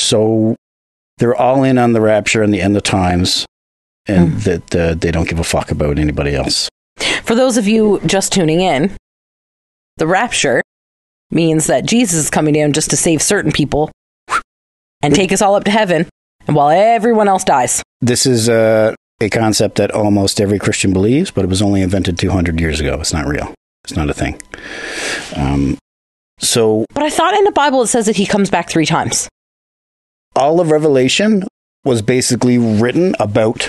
they're all in on the rapture and the end of times, and that they don't give a fuck about anybody else. For those of you just tuning in, the rapture means that Jesus is coming down just to save certain people and take us all up to heaven, and while everyone else dies. This is a concept that almost every Christian believes, but it was only invented 200 years ago. It's not real. It's not a thing. But I thought in the Bible it says that he comes back 3 times. All of Revelation was basically written about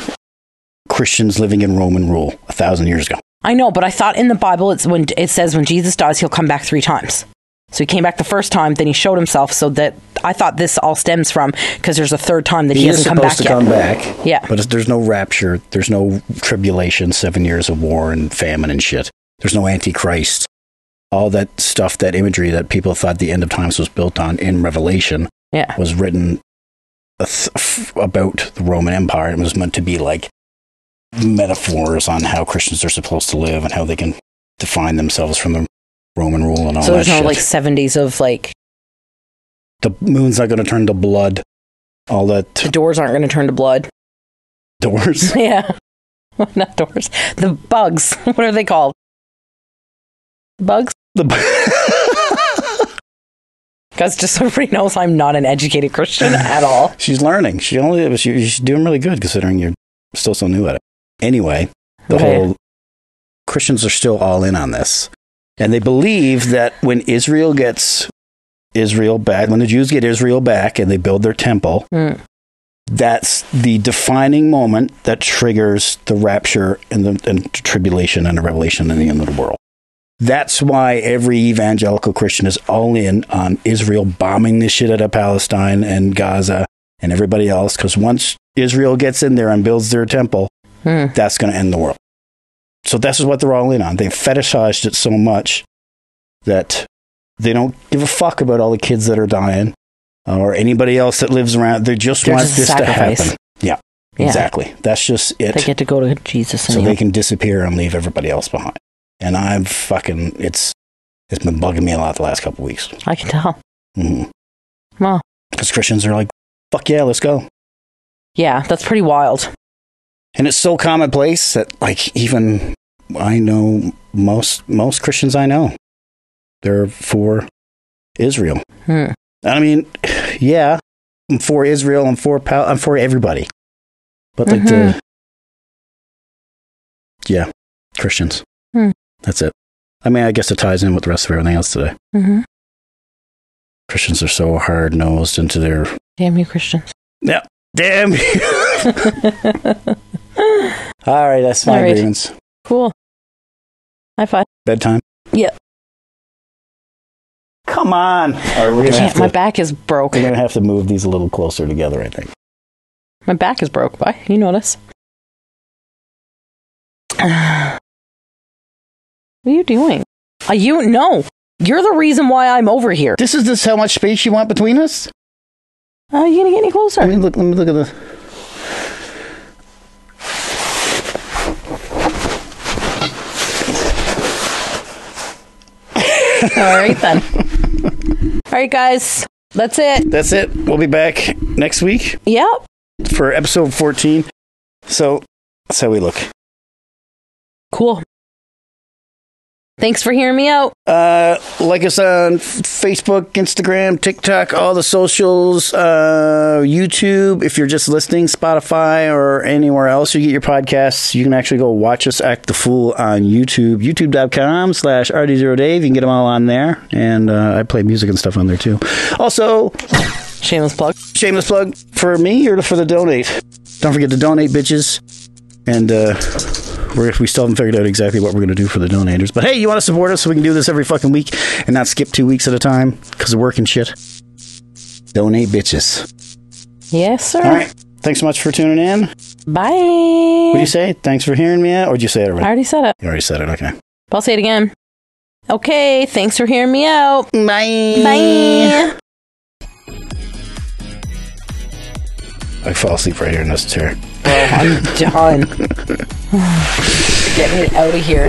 Christians living in Roman rule 1,000 years ago. I know, but I thought in the Bible it says when Jesus dies, he'll come back 3 times. So he came back the first time, then he showed himself, so that I thought this all stems from because there's a third time that he hasn't come back yet. He is supposed to come back. Yeah. But there's no rapture. There's no tribulation, 7 years of war and famine and shit. There's no Antichrist. All that stuff, that imagery that people thought the end of times was built on in Revelation was written about the Roman Empire. It was meant to be like metaphors on how Christians are supposed to live and how they can define themselves from the Roman rule and all that shit. So there's no like 7 days of like... The moon's not going to turn to blood. All that... The doors aren't going to turn to blood. Doors? Yeah. Not doors. The bugs. What are they called? Bugs? Guys, just so everybody knows, I'm not an educated Christian at all. She's learning. She's doing really good considering you're still so new at it. Anyway, whole Christians are still all in on this. And they believe that when Israel gets Israel back, when the Jews get Israel back and they build their temple, that's the defining moment that triggers the rapture and the tribulation and the revelation and the end of the world. That's why every evangelical Christian is all in on Israel bombing the shit out of Palestine and Gaza and everybody else, because once Israel gets in there and builds their temple, that's going to end the world. So this is what they're all in on. They've fetishized it so much that they don't give a fuck about all the kids that are dying or anybody else that lives around. They just want this to happen. Yeah, exactly. That's just it. They get to go to Jesus. So they can disappear and leave everybody else behind. And I'm fucking, it's been bugging me a lot the last couple of weeks. I can tell. Mm-hmm. Well. Because Christians are like, fuck yeah, let's go. Yeah, that's pretty wild. And it's so commonplace that, like, even I know most Christians I know, they're for Israel. I mean, yeah, I'm for Israel, I'm for everybody. But like Christians. That's it. I mean, I guess it ties in with the rest of everything else today. Christians are so hard-nosed into their... Damn you, Christians. Yeah. Damn you. All right, that's my grievance. Cool. High five. Bedtime? Yeah. Come on. All right, my back is broke. We're going to have to move these a little closer together, I think. My back is broke. Why? You notice. What are you doing? No. You're the reason why I'm over here. This is just how much space you want between us? Are you going to get any closer? Let me look at the... All right, then. All right, guys. That's it. That's it. We'll be back next week. Yep. For episode 14. So that's how we look. Cool. Thanks for hearing me out. Like us on Facebook, Instagram, TikTok, all the socials, YouTube. If you're just listening, Spotify or anywhere else you get your podcasts, you can actually go watch us act the fool on YouTube. YouTube.com/RD0Dave. You can get them all on there. And I play music and stuff on there too. Also, shameless plug. Shameless plug for me or for the donate. Don't forget to donate, bitches. And we still haven't figured out exactly what we're going to do for the donators. But hey, you want to support us so we can do this every fucking week and not skip 2 weeks at a time because of work and shit? Donate, bitches. Yes, sir. All right. Thanks so much for tuning in. Bye. What did you say? Thanks for hearing me out? Or did you say it already? I already said it. You already said it. Okay. I'll say it again. Okay. Thanks for hearing me out. Bye. Bye. I fall asleep right here in this chair. Oh, I'm done. Get me out of here.